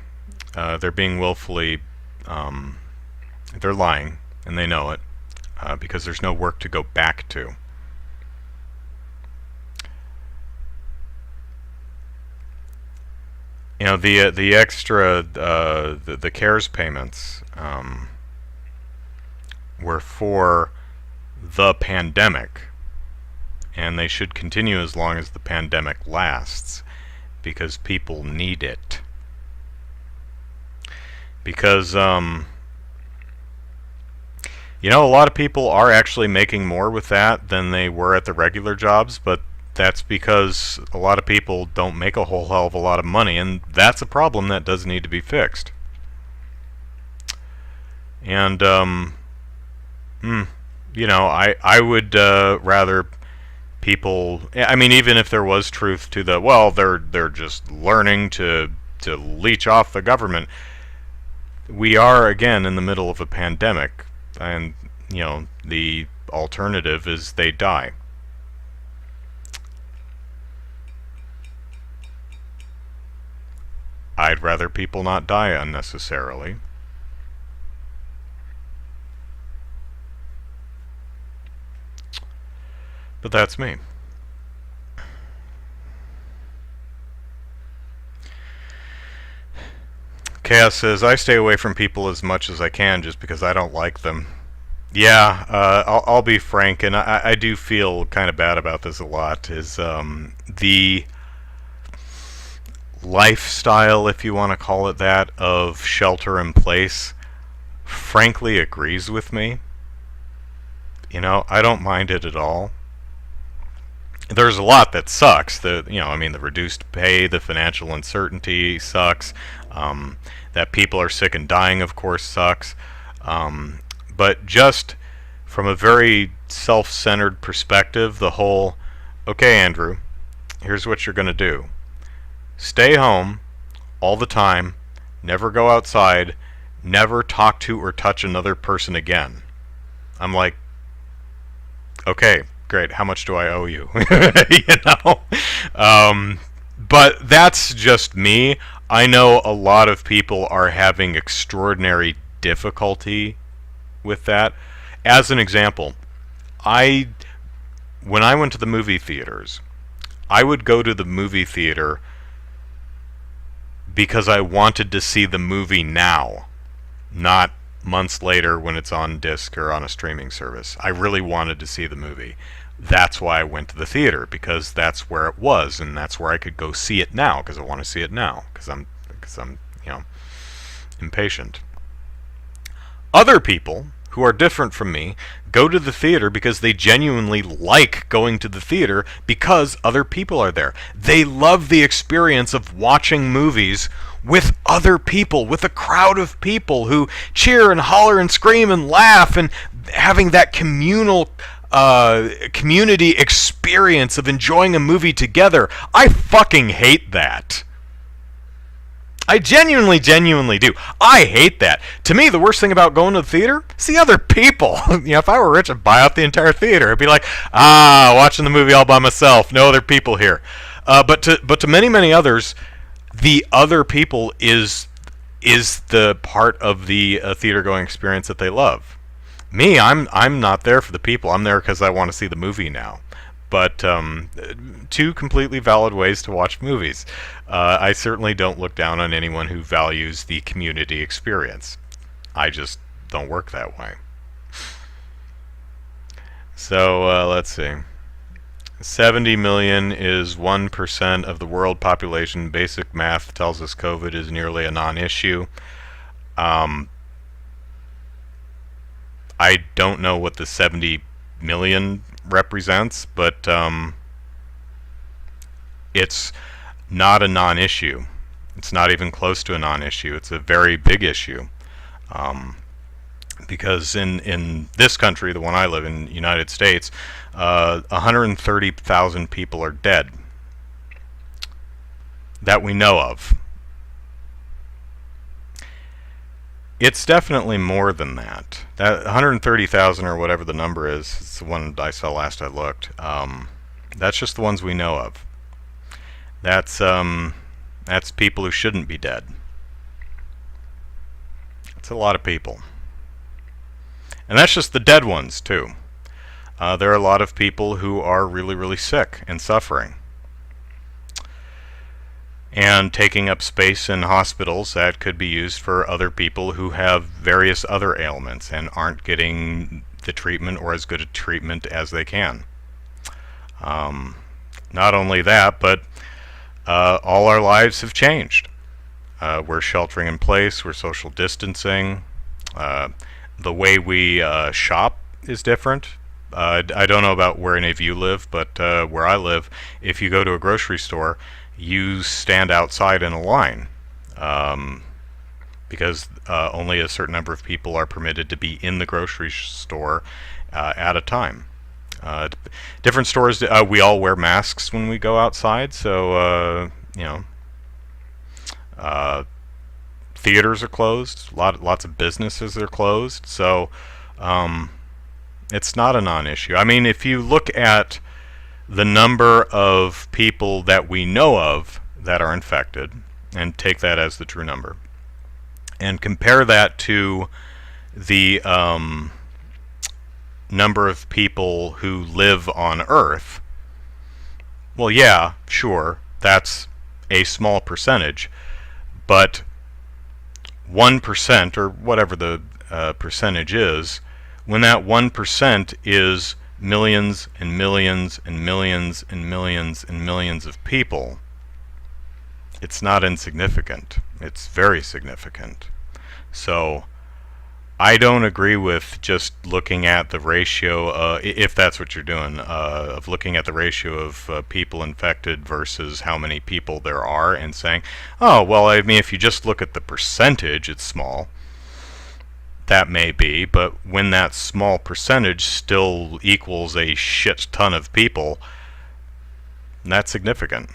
They're being willfully they're lying, and they know it, because there's no work to go back to. The extra the CARES payments were for the pandemic, and they should continue as long as the pandemic lasts, because people need it. Because a lot of people are actually making more with that than they were at the regular jobs, but that's because a lot of people don't make a whole hell of a lot of money, and that's a problem that does need to be fixed. And I would rather people, I mean, even if there was truth to the, well, they're just learning to leech off the government. We are again in the middle of a pandemic, and the alternative is they die. I'd rather people not die unnecessarily. But that's me. Chaos says, I stay away from people as much as I can just because I don't like them. Yeah, I'll be frank, and I do feel kind of bad about this a lot, is the lifestyle, if you want to call it that, of shelter in place, frankly agrees with me. You know, I don't mind it at all. There's a lot that sucks. The reduced pay, the financial uncertainty sucks. That people are sick and dying, of course, sucks. But just from a very self-centered perspective, the whole, okay, Andrew, here's what you're going to do. Stay home all the time, never go outside, never talk to or touch another person again. I'm like, okay, great, how much do I owe you? You know? But that's just me. I know a lot of people are having extraordinary difficulty with that. As an example, when I went to the movie theaters, I would go to the movie theater because I wanted to see the movie now, not months later when it's on disc or on a streaming service. I really wanted to see the movie. That's why I went to the theater, because that's where it was, and that's where I could go see it now, because I want to see it now, because I'm impatient. Other people who are different from me go to the theater because they genuinely like going to the theater because other people are there. They love the experience of watching movies with other people, with a crowd of people who cheer and holler and scream and laugh, and having that communal community experience of enjoying a movie together. I fucking hate that. I genuinely do. I hate that. To me, the worst thing about going to the theater is the other people. If I were rich, I'd buy out the entire theater. I'd be like, watching the movie all by myself. No other people here. But to many others, the other people is the part of the theater-going experience that they love. Me, I'm not there for the people. I'm there because I want to see the movie now. But two completely valid ways to watch movies. I certainly don't look down on anyone who values the community experience. I just don't work that way. So let's see. 70 million is 1% of the world population. Basic math tells us COVID is nearly a non-issue. I don't know what the 70 million represents, but it's not a non-issue. It's not even close to a non-issue. It's a very big issue, because in this country, the one I live in, United States, 130,000 people are dead that we know of. It's definitely more than that. That 130,000 or whatever the number is, it's the one I saw last I looked. That's just the ones we know of. That's people who shouldn't be dead. It's a lot of people. And that's just the dead ones, too. There are a lot of people who are really sick and suffering, and taking up space in hospitals that could be used for other people who have various other ailments and aren't getting the treatment or as good a treatment as they can. Not only that, but all our lives have changed. We're sheltering in place, we're social distancing, the way we shop is different. I don't know about where any of you live, but where I live, if you go to a grocery store, you stand outside in a line, because only a certain number of people are permitted to be in the grocery store at a time. Different stores, we all wear masks when we go outside, so theaters are closed, lots of businesses are closed, so it's not a non-issue. I mean, if you look at the number of people that we know of that are infected, and take that as the true number, and compare that to the number of people who live on Earth, well, yeah, sure, that's a small percentage, but 1%, or whatever the percentage is, when that 1% is millions and millions and millions and millions and millions of people, it's not insignificant. It's very significant. So I don't agree with just looking at the ratio, if that's what you're doing, of looking at the ratio of people infected versus how many people there are and saying, oh, well, I mean, if you just look at the percentage, it's small. That may be, but when that small percentage still equals a shit ton of people, that's significant.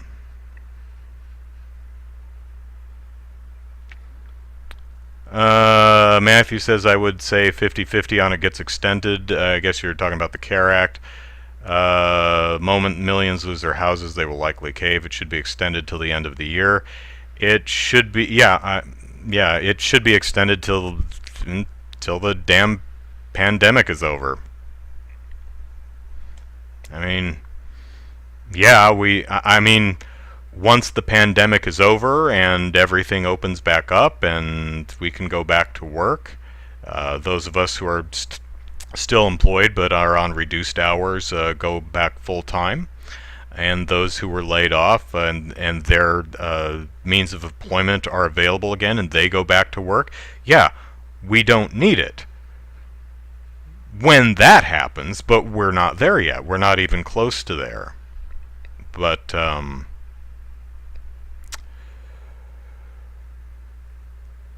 Matthew says, I would say 50-50 on it gets extended. I guess you're talking about the CARE Act. Moment millions lose their houses, they will likely cave. It should be extended till the end of the year. It should be, yeah, it should be extended till the damn pandemic is over. I mean, yeah, I mean, once the pandemic is over and everything opens back up and we can go back to work, those of us who are still employed but are on reduced hours go back full time, and those who were laid off and their means of employment are available again and they go back to work, yeah, we don't need it when that happens, but we're not there yet. We're not even close to there. But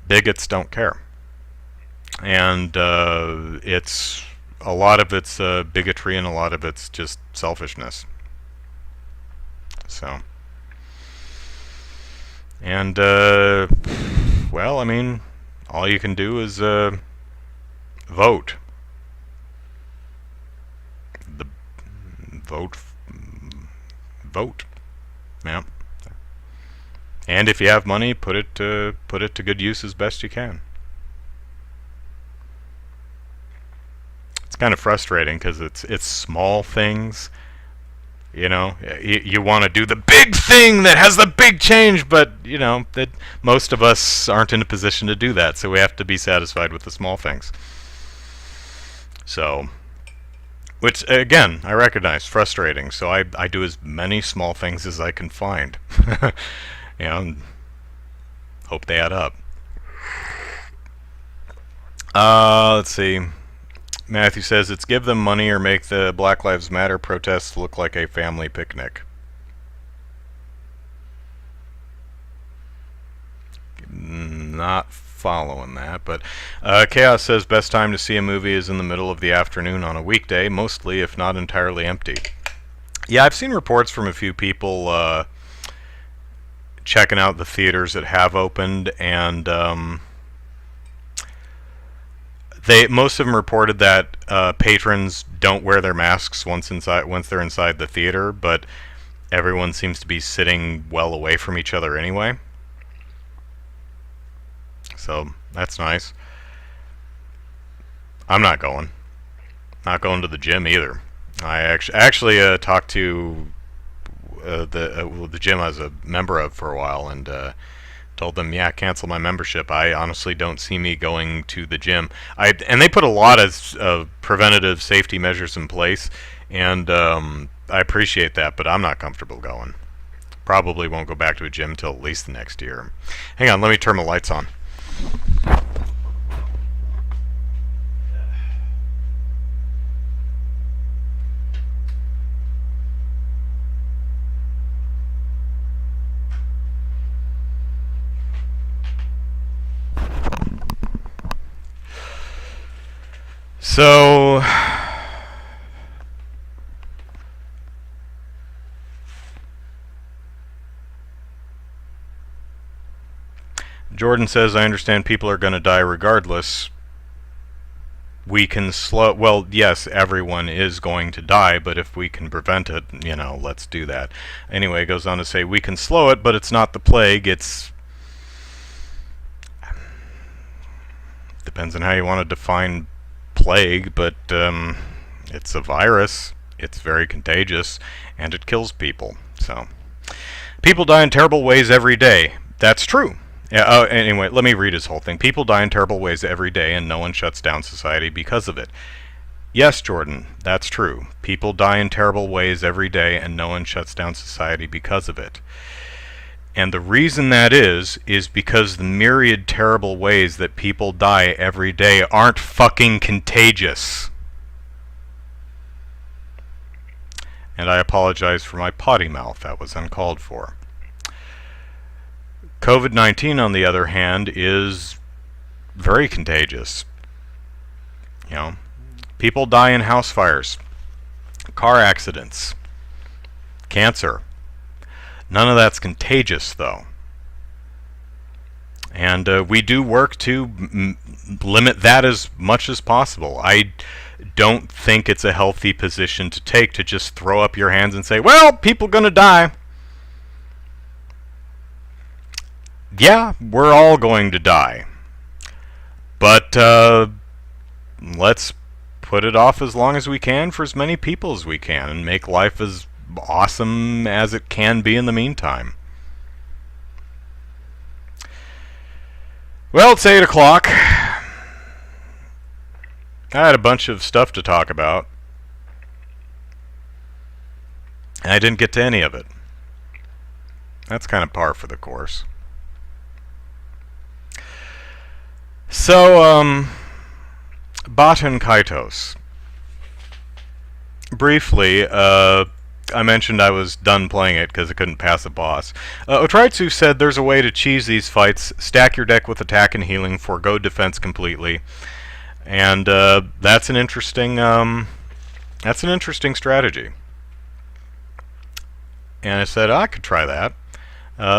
bigots don't care, and it's a lot of it's bigotry and a lot of it's just selfishness. So, and well, I mean, all you can do is vote. Vote. Yeah. And if you have money, put it to good use as best you can. It's kind of frustrating because it's small things. You know, you want to do the big thing that has the big change, but you know that most of us aren't in a position to do that, so we have to be satisfied with the small things. So, which again, I recognize, frustrating. So I do as many small things as I can find. You know, and hope they add up. Let's see. Matthew says, it's give them money or make the Black Lives Matter protests look like a family picnic. Not following that, but Chaos says, best time to see a movie is in the middle of the afternoon on a weekday, mostly, if not entirely, empty. Yeah, I've seen reports from a few people checking out the theaters that have opened, and most of them reported that patrons don't wear their masks once they're inside the theater, but everyone seems to be sitting well away from each other anyway. So that's nice. I'm not going. Not going to the gym either. I actually talked to the gym I was a member of for a while, and told them, yeah, cancel my membership. I honestly don't see me going to the gym. And they put a lot of preventative safety measures in place, and I appreciate that, but I'm not comfortable going. Probably won't go back to a gym until at least the next year. Hang on, let me turn the lights on. So Jordan says, I understand people are going to die regardless. We can slow... Well, yes, everyone is going to die, but if we can prevent it, you know, let's do that. Anyway, it goes on to say, we can slow it, but it's not the plague. It's... Depends on how you want to define plague, but it's a virus. It's very contagious, and it kills people. So, people die in terrible ways every day. That's true. Yeah, oh, anyway, let me read his whole thing. People die in terrible ways every day, and no one shuts down society because of it. Yes, Jordan, that's true. People die in terrible ways every day, and no one shuts down society because of it. And the reason that is because the myriad terrible ways that people die every day aren't fucking contagious. And I apologize for my potty mouth. That was uncalled for. COVID-19, on the other hand, is very contagious. You know, people die in house fires, car accidents, cancer. None of that's contagious, though. And we do work to limit that as much as possible. I don't think it's a healthy position to take, to just throw up your hands and say, well, people gonna die. Yeah, we're all going to die. But let's put it off as long as we can for as many people as we can and make life as awesome as it can be in the meantime. Well, it's 8 o'clock. I had a bunch of stuff to talk about, and I didn't get to any of it. That's kind of par for the course. So, Baten Kaitos. Briefly, I mentioned I was done playing it because I couldn't pass a boss. Otritsu said there's a way to cheese these fights, stack your deck with attack and healing, forgo defense completely. And that's an interesting strategy. And I said, I could try that.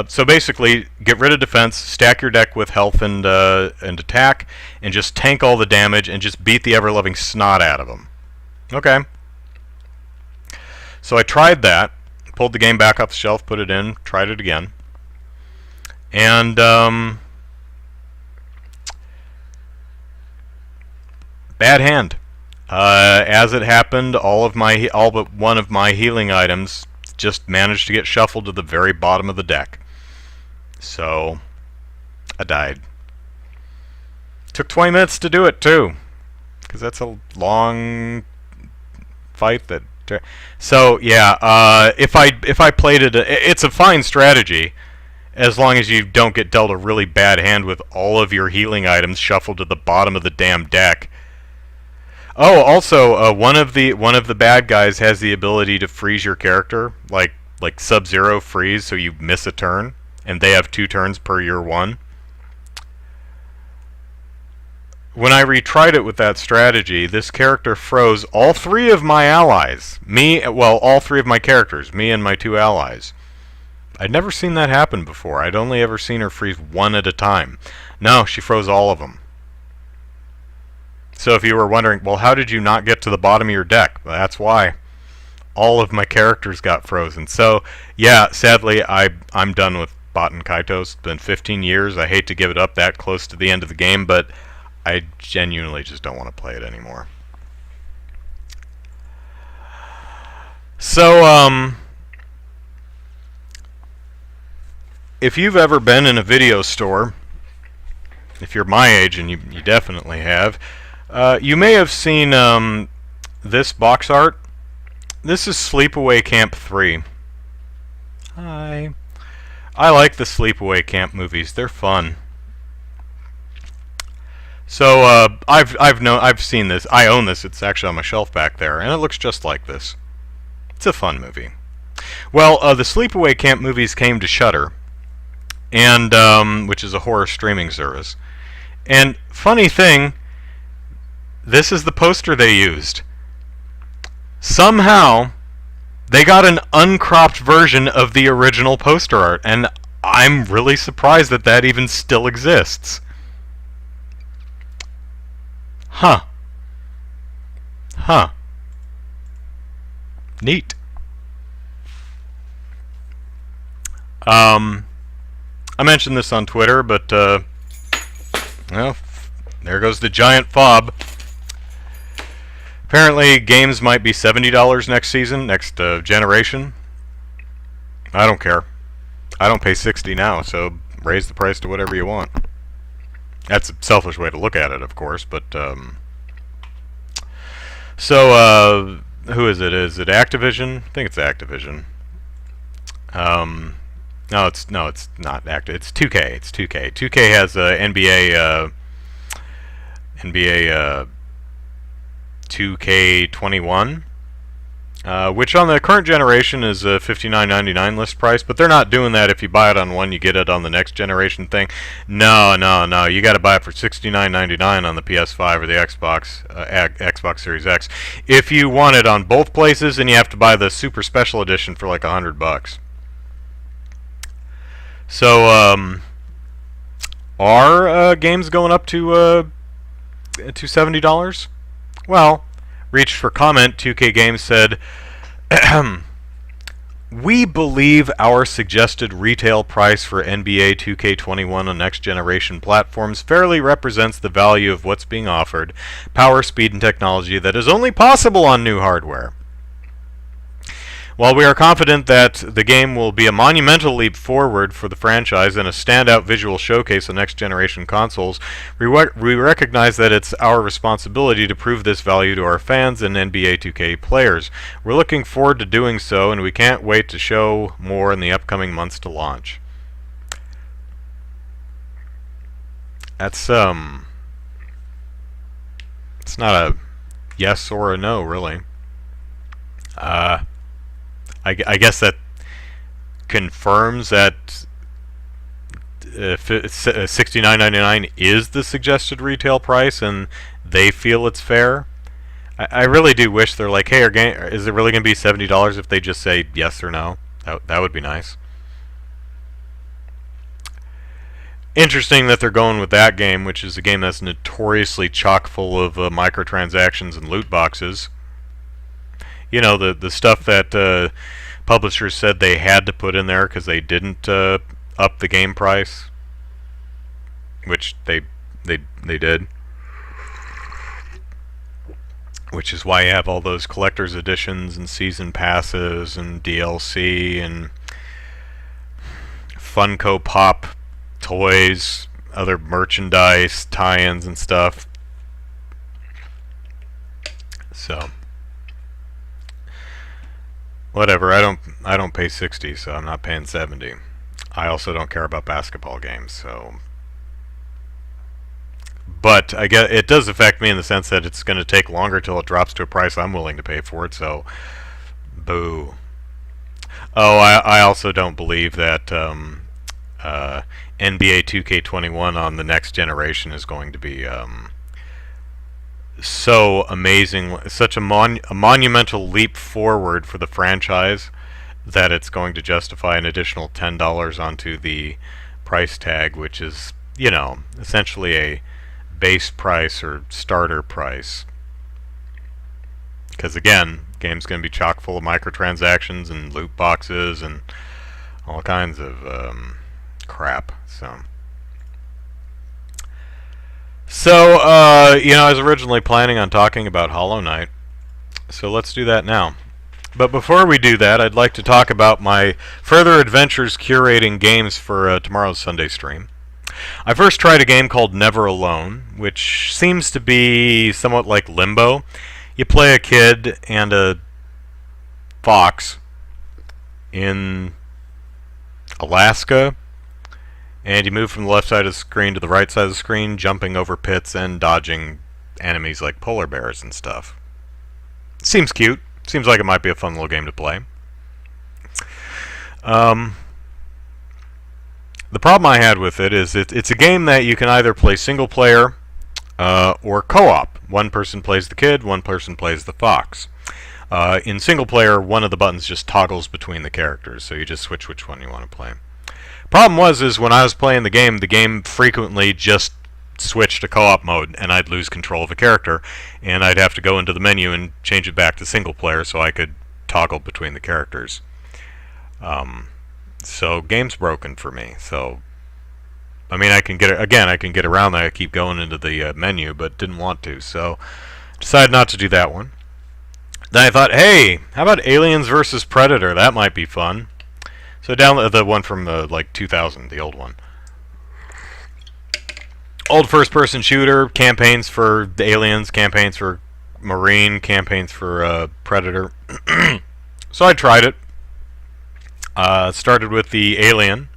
So basically, get rid of defense, stack your deck with health and attack, and just tank all the damage and just beat the ever-loving snot out of them. Okay. So I tried that, pulled the game back off the shelf, put it in, tried it again. And bad hand. As it happened, all but one of my healing items just managed to get shuffled to the very bottom of the deck. So I died. Took 20 minutes to do it too, because that's a long fight. So yeah, if I played it, it's a fine strategy, as long as you don't get dealt a really bad hand with all of your healing items shuffled to the bottom of the damn deck. Oh, also, one of the bad guys has the ability to freeze your character, like Sub-Zero freeze, so you miss a turn, and they have 2 turns per your 1. When I retried it with that strategy, this character froze all 3 of my allies. All 3 of my characters, me and my 2 allies. I'd never seen that happen before. I'd only ever seen her freeze 1 at a time. No, she froze all of them. So if you were wondering, well, how did you not get to the bottom of your deck? Well, that's why. All of my characters got frozen. So, yeah, sadly, I'm done with Baten Kaitos. It's been 15 years. I hate to give it up that close to the end of the game, but I genuinely just don't want to play it anymore. So, if you've ever been in a video store, if you're my age, and you definitely have, you may have seen this box art. This is Sleepaway Camp 3. Hi. I like the Sleepaway Camp movies. They're fun. So I've seen this. I own this. It's actually on my shelf back there, and it looks just like this. It's a fun movie. Well, the Sleepaway Camp movies came to Shudder, and which is a horror streaming service. And funny thing, this is the poster they used. Somehow, they got an uncropped version of the original poster art, and I'm really surprised that that even still exists. Huh. Neat. I mentioned this on Twitter, but well, there goes the giant fob. Apparently, games might be $70 next season, next generation. I don't care. I don't pay $60 now, so raise the price to whatever you want. That's a selfish way to look at it, of course, but so who is it? Is it Activision? I think it's Activision. No, it's not Activision. It's 2K. It's 2K. 2K has NBA 2K21. Which on the current generation is a $59.99 list price, but they're not doing that. If you buy it on one, you get it on the next generation thing. No, you got to buy it for $69.99 on the PS5 or the Xbox Series X. If you want it on both places, then you have to buy the Super Special Edition for like $100. So, are games going up to $70? Well, reached for comment. 2K Games said, "We believe our suggested retail price for NBA 2K21 on next-generation platforms fairly represents the value of what's being offered, power, speed, and technology that is only possible on new hardware. While we are confident that the game will be a monumental leap forward for the franchise and a standout visual showcase on next-generation consoles, we recognize that it's our responsibility to prove this value to our fans and NBA 2K players. We're looking forward to doing so, and we can't wait to show more in the upcoming months to launch." That's, it's not a yes or a no, really. I guess that confirms that $69.99 is the suggested retail price, and they feel it's fair. I really do wish they're like, hey, is it really going to be $70 if they just say yes or no? That would be nice. Interesting that they're going with that game, which is a game that's notoriously chock full of microtransactions and loot boxes. You know, the stuff that publishers said they had to put in there because they didn't up the game price, which they did. Which is why you have all those collector's editions and season passes and DLC and Funko Pop toys, other merchandise, tie-ins and stuff. So whatever, I don't pay $60, so I'm not paying $70. I also don't care about basketball games, so. But I guess it does affect me in the sense that it's going to take longer till it drops to a price I'm willing to pay for it, so boo. Oh, I also don't believe that NBA 2K21 on the next generation is going to be so amazing, such a monumental leap forward for the franchise that it's going to justify an additional $10 onto the price tag, which is, you know, essentially a base price or starter price. Because again, game's going to be chock full of microtransactions and loot boxes and all kinds of crap. So, you know, I was originally planning on talking about Hollow Knight, so let's do that now. But before we do that, I'd like to talk about my further adventures curating games for tomorrow's Sunday stream. I first tried a game called Never Alone, which seems to be somewhat like Limbo. You play a kid and a fox in Alaska, and you move from the left side of the screen to the right side of the screen, jumping over pits and dodging enemies like polar bears and stuff. Seems cute. Seems like it might be a fun little game to play. The problem I had with it is it's a game that you can either play single player or co-op. One person plays the kid, one person plays the fox. In single player, one of the buttons just toggles between the characters, so you just switch which one you want to play. Problem is when I was playing the game frequently just switched to co-op mode, and I'd lose control of a character, and I'd have to go into the menu and change it back to single player so I could toggle between the characters. So game's broken for me. So I mean, I can get around that. I keep going into the menu, but didn't want to, so decided not to do that one. Then I thought, hey, how about Aliens vs. Predator? That might be fun. So download the one from like 2000, the old one. Old first-person shooter, campaigns for the aliens, campaigns for Marine, campaigns for Predator. So I tried it. Started with the Alien.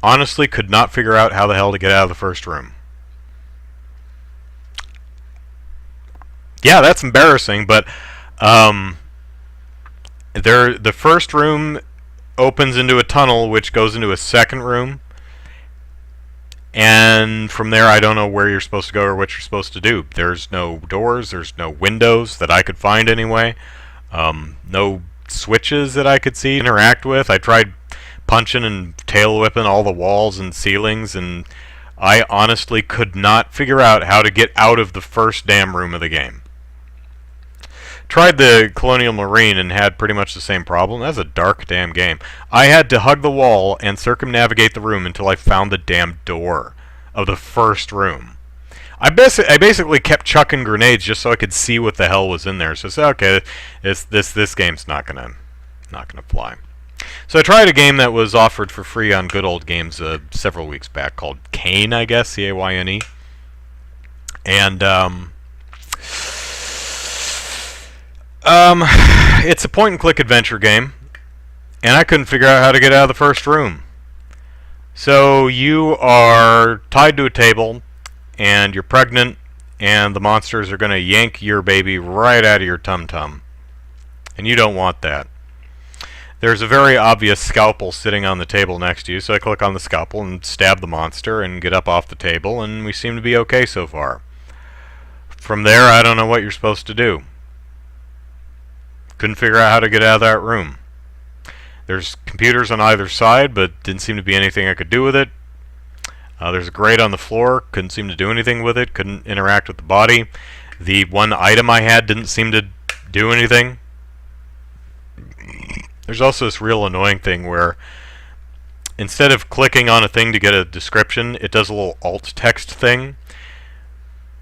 Honestly, could not figure out how the hell to get out of the first room. Yeah, that's embarrassing, but the first room opens into a tunnel, which goes into a second room. And from there, I don't know where you're supposed to go or what you're supposed to do. There's no doors. There's no windows that I could find anyway. No switches that I could see, interact with. I tried punching and tail whipping all the walls and ceilings, and I honestly could not figure out how to get out of the first damn room of the game. Tried the Colonial Marine and had pretty much the same problem. That's a dark damn game. I had to hug the wall and circumnavigate the room until I found the damn door of the first room. I basically kept chucking grenades just so I could see what the hell was in there. So I said, okay, this game's not gonna fly. So I tried a game that was offered for free on Good Old Games several weeks back called Caine, I guess, C-A-Y-N-E, and it's a point-and-click adventure game, and I couldn't figure out how to get out of the first room. So you are tied to a table, and you're pregnant, and the monsters are going to yank your baby right out of your tum-tum. And you don't want that. There's a very obvious scalpel sitting on the table next to you, so I click on the scalpel and stab the monster and get up off the table, and we seem to be okay so far. From there, I don't know what you're supposed to do. Couldn't figure out how to get out of that room. There's computers on either side, but didn't seem to be anything I could do with it. There's a grate on the floor. Couldn't seem to do anything with it. Couldn't interact with the body. The one item I had didn't seem to do anything. There's also this real annoying thing where instead of clicking on a thing to get a description, it does a little alt text thing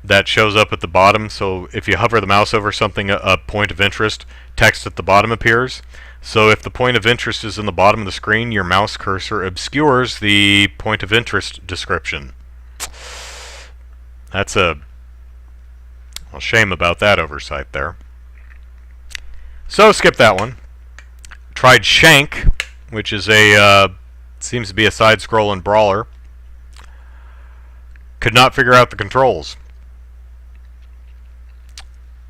that shows up at the bottom. So if you hover the mouse over something, a point of interest, text at the bottom appears. So if the point of interest is in the bottom of the screen, your mouse cursor obscures the point of interest description. That's a shame about that oversight there. So skip that one. Tried Shank, which is seems to be a side-scrolling brawler. Could not figure out the controls.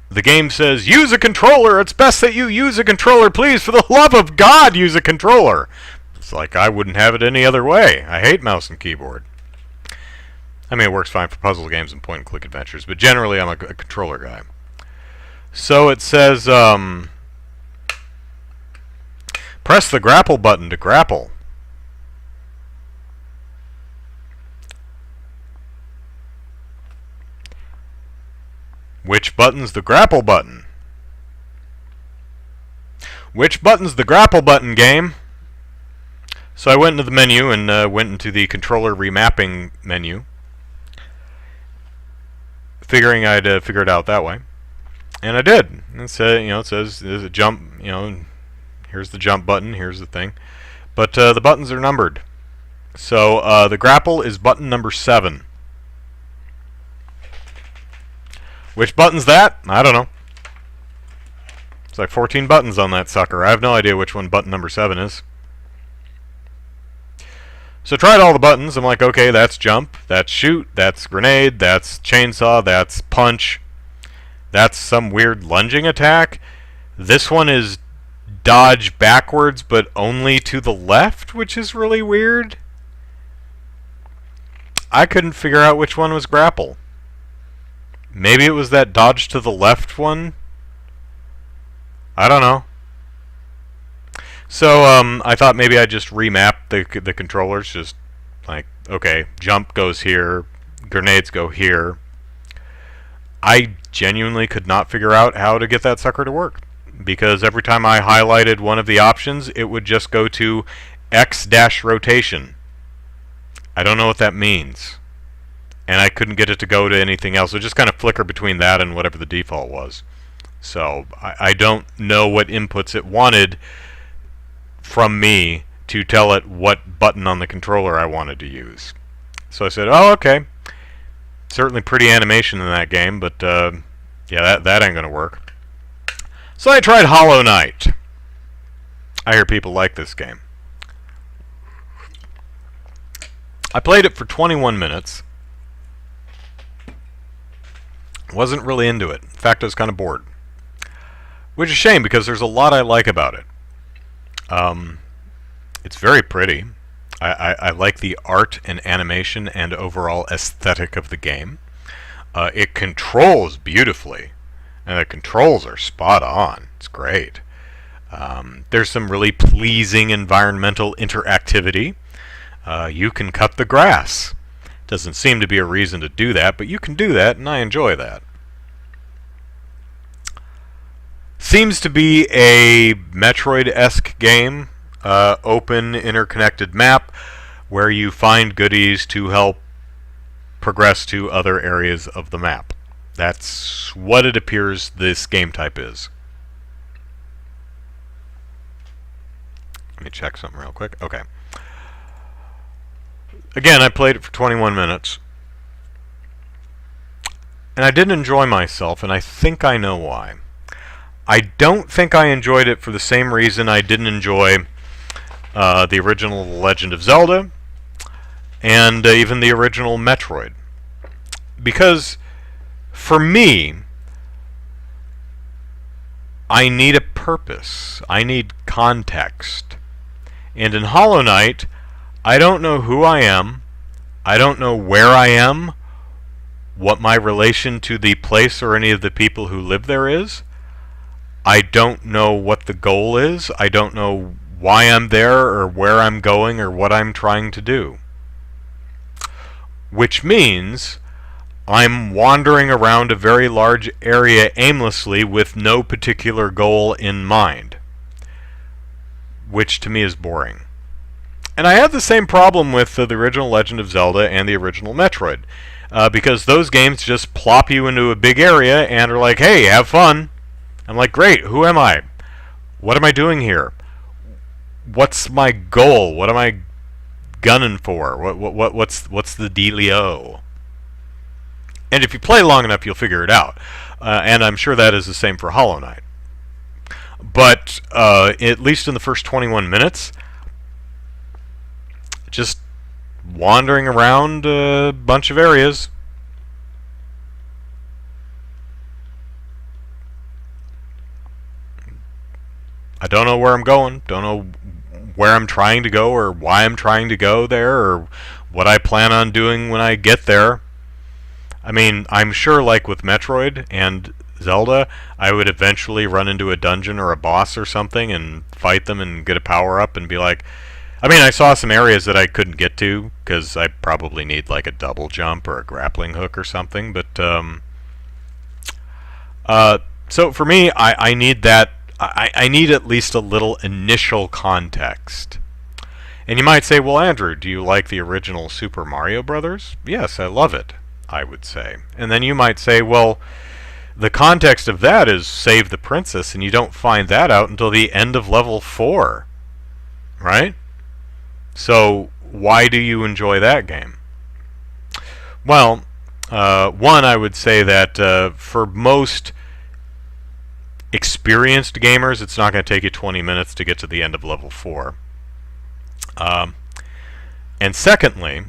The game says, use a controller! It's best that you use a controller! Please, for the love of God, use a controller! It's like I wouldn't have it any other way. I hate mouse and keyboard. I mean, it works fine for puzzle games and point-and-click adventures, but generally I'm a controller guy. So it says, press the grapple button to grapple. Which button's the grapple button? Which button's the grapple button, game? So I went into the menu and went into the controller remapping menu, figuring I'd figure it out that way, and I did. It says there's a jump. Here's the jump button. Here's the thing, but the buttons are numbered. So the grapple is button number 7. Which button's that? I don't know. It's like 14 buttons on that sucker. I have no idea which one button number 7 is. So tried all the buttons. I'm like, okay, that's jump, that's shoot, that's grenade, that's chainsaw, that's punch, that's some weird lunging attack. This one is dodge backwards, but only to the left, which is really weird. I couldn't figure out which one was grapple. Maybe it was that dodge to the left one? I don't know. So I thought maybe I'd just remap the controllers. Just like, okay, jump goes here, grenades go here. I genuinely could not figure out how to get that sucker to work, because every time I highlighted one of the options, it would just go to X-rotation. I don't know what that means. And I couldn't get it to go to anything else. It just kind of flickered between that and whatever the default was. So I don't know what inputs it wanted from me to tell it what button on the controller I wanted to use. So I said, oh, okay. Certainly pretty animation in that game, but yeah, that ain't gonna work. So I tried Hollow Knight. I hear people like this game. I played it for 21 minutes. Wasn't really into it. In fact, I was kind of bored. Which is a shame, because there's a lot I like about it. It's very pretty. I like the art and animation and overall aesthetic of the game. It controls beautifully, and the controls are spot on. It's great. There's some really pleasing environmental interactivity. You can cut the grass. Doesn't seem to be a reason to do that, but you can do that, and I enjoy that. Seems to be a Metroid-esque game. Open, interconnected map where you find goodies to help progress to other areas of the map. That's what it appears this game type is. Let me check something real quick. Okay. Again, I played it for 21 minutes. And I didn't enjoy myself, and I think I know why. I don't think I enjoyed it for the same reason I didn't enjoy the original Legend of Zelda and even the original Metroid. Because, for me, I need a purpose. I need context. And in Hollow Knight, I don't know who I am. I don't know where I am, what my relation to the place or any of the people who live there is. I don't know what the goal is. I don't know why I'm there or where I'm going or what I'm trying to do. Which means I'm wandering around a very large area aimlessly with no particular goal in mind. Which to me is boring. And I had the same problem with the original Legend of Zelda and the original Metroid. Because those games just plop you into a big area and are like, hey, have fun. I'm like, great, who am I? What am I doing here? What's my goal? What am I gunning for? What's the dealio? And if you play long enough, you'll figure it out. And I'm sure that is the same for Hollow Knight. But at least in the first 21 minutes, just wandering around a bunch of areas. I don't know where I'm going, don't know where I'm trying to go or why I'm trying to go there or what I plan on doing when I get there. I mean, I'm sure like with Metroid and Zelda, I would eventually run into a dungeon or a boss or something and fight them and get a power-up and be like... I mean, I saw some areas that I couldn't get to because I probably need like a double jump or a grappling hook or something, but... so for me, I need that... I need at least a little initial context. And you might say, well, Andrew, do you like the original Super Mario Brothers? Yes, I love it, I would say. And then you might say, well, the context of that is save the princess, and you don't find that out until the end of level 4. Right? So, why do you enjoy that game? Well, one, I would say that for most experienced gamers, it's not going to take you 20 minutes to get to the end of level 4. And secondly,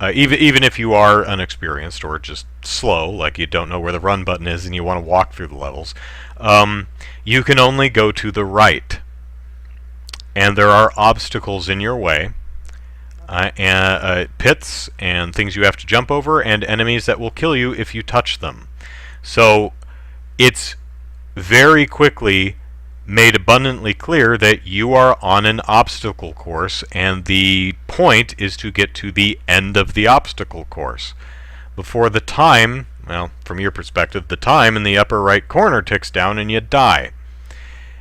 even if you are unexperienced or just slow, like you don't know where the run button is and you want to walk through the levels, you can only go to the right. And there are obstacles in your way, pits and things you have to jump over, and enemies that will kill you if you touch them. So it's very quickly made abundantly clear that you are on an obstacle course, and the point is to get to the end of the obstacle course before the time, well, from your perspective, the time in the upper right corner ticks down and you die.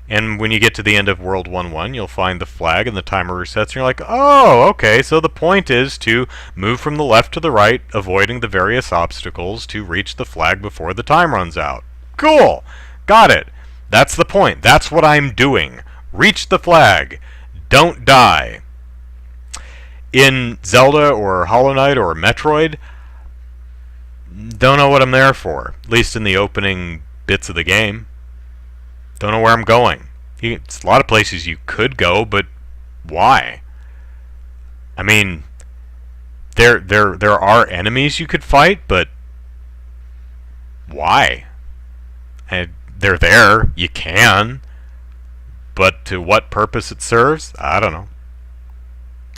And when you get to the end of World 1-1, you'll find the flag and the timer resets, and you're like, oh, okay, so the point is to move from the left to the right, avoiding the various obstacles to reach the flag before the time runs out. Cool! Got it! That's the point. That's what I'm doing. Reach the flag. Don't die. in Zelda or Hollow Knight or Metroid, don't know what I'm there for, at least in the opening bits of the game. Don't know where I'm going. It's a lot of places you could go, but why? I mean, there are enemies you could fight, but why? And they're there. You can. But to what purpose it serves, I don't know.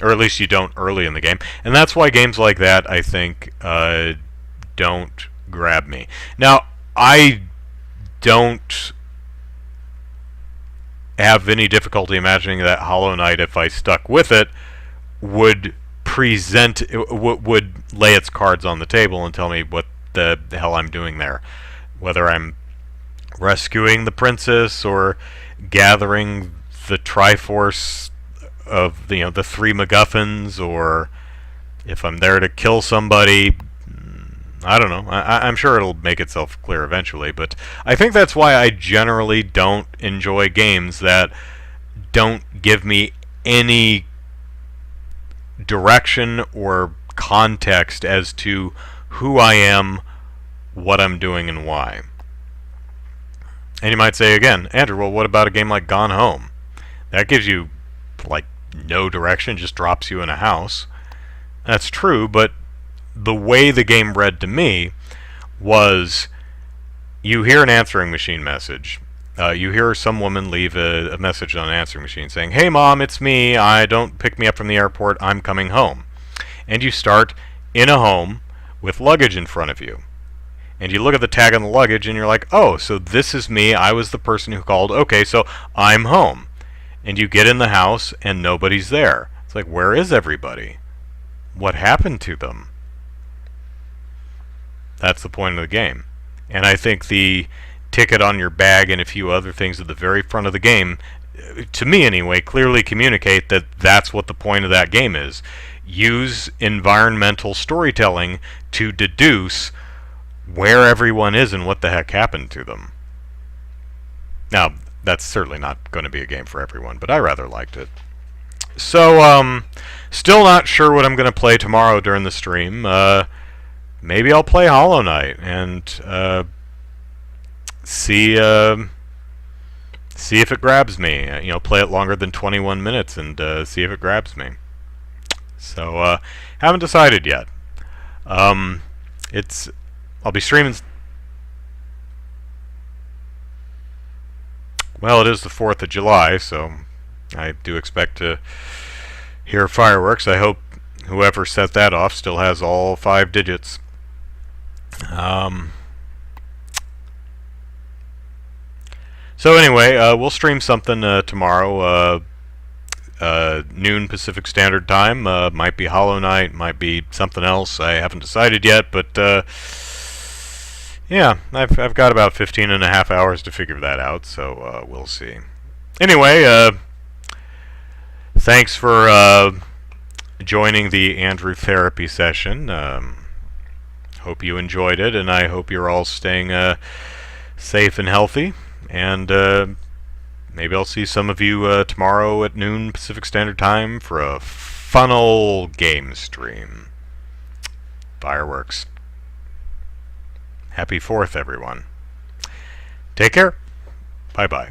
Or at least you don't early in the game. And that's why games like that, I think, don't grab me. Now, I don't have any difficulty imagining that Hollow Knight, if I stuck with it, would would lay its cards on the table and tell me what the hell I'm doing there. Whether I'm rescuing the princess or gathering the Triforce of the three MacGuffins, or if I'm there to kill somebody, I don't know. I'm sure it'll make itself clear eventually, but I think that's why I generally don't enjoy games that don't give me any direction or context as to who I am, what I'm doing, and why. And you might say again, Andrew, well, what about a game like Gone Home? That gives you, like, no direction, just drops you in a house. That's true, but the way the game read to me was you hear an answering machine message. You hear some woman leave a message on an answering machine saying, "Hey mom, it's me. Don't pick me up from the airport. I'm coming home." And you start in a home with luggage in front of you. And you look at the tag on the luggage and you're like, oh, so this is me. I was the person who called. Okay, so I'm home. And you get in the house and nobody's there. It's like, where is everybody? What happened to them? That's the point of the game. And I think the ticket on your bag and a few other things at the very front of the game, to me anyway, clearly communicate that that's what the point of that game is. Use environmental storytelling to deduce where everyone is and what the heck happened to them. Now, that's certainly not going to be a game for everyone, but I rather liked it. So, still not sure what I'm going to play tomorrow during the stream. Maybe I'll play Hollow Knight and see if it grabs me. Play it longer than 21 minutes and see if it grabs me. So, haven't decided yet. I'll be streaming. Well, it is the 4th of July, so I do expect to hear fireworks. I hope whoever set that off still has all 5 digits. So anyway, we'll stream something tomorrow, noon Pacific Standard Time. Might be Hollow Knight, might be something else. I haven't decided yet, but yeah, I've got about 15 and a half hours to figure that out, so we'll see. Anyway, thanks for joining the Andrew therapy session. Hope you enjoyed it, and I hope you're all staying safe and healthy. And maybe I'll see some of you tomorrow at noon Pacific Standard Time for a fun old game stream. Fireworks. Happy 4th, everyone. Take care. Bye-bye.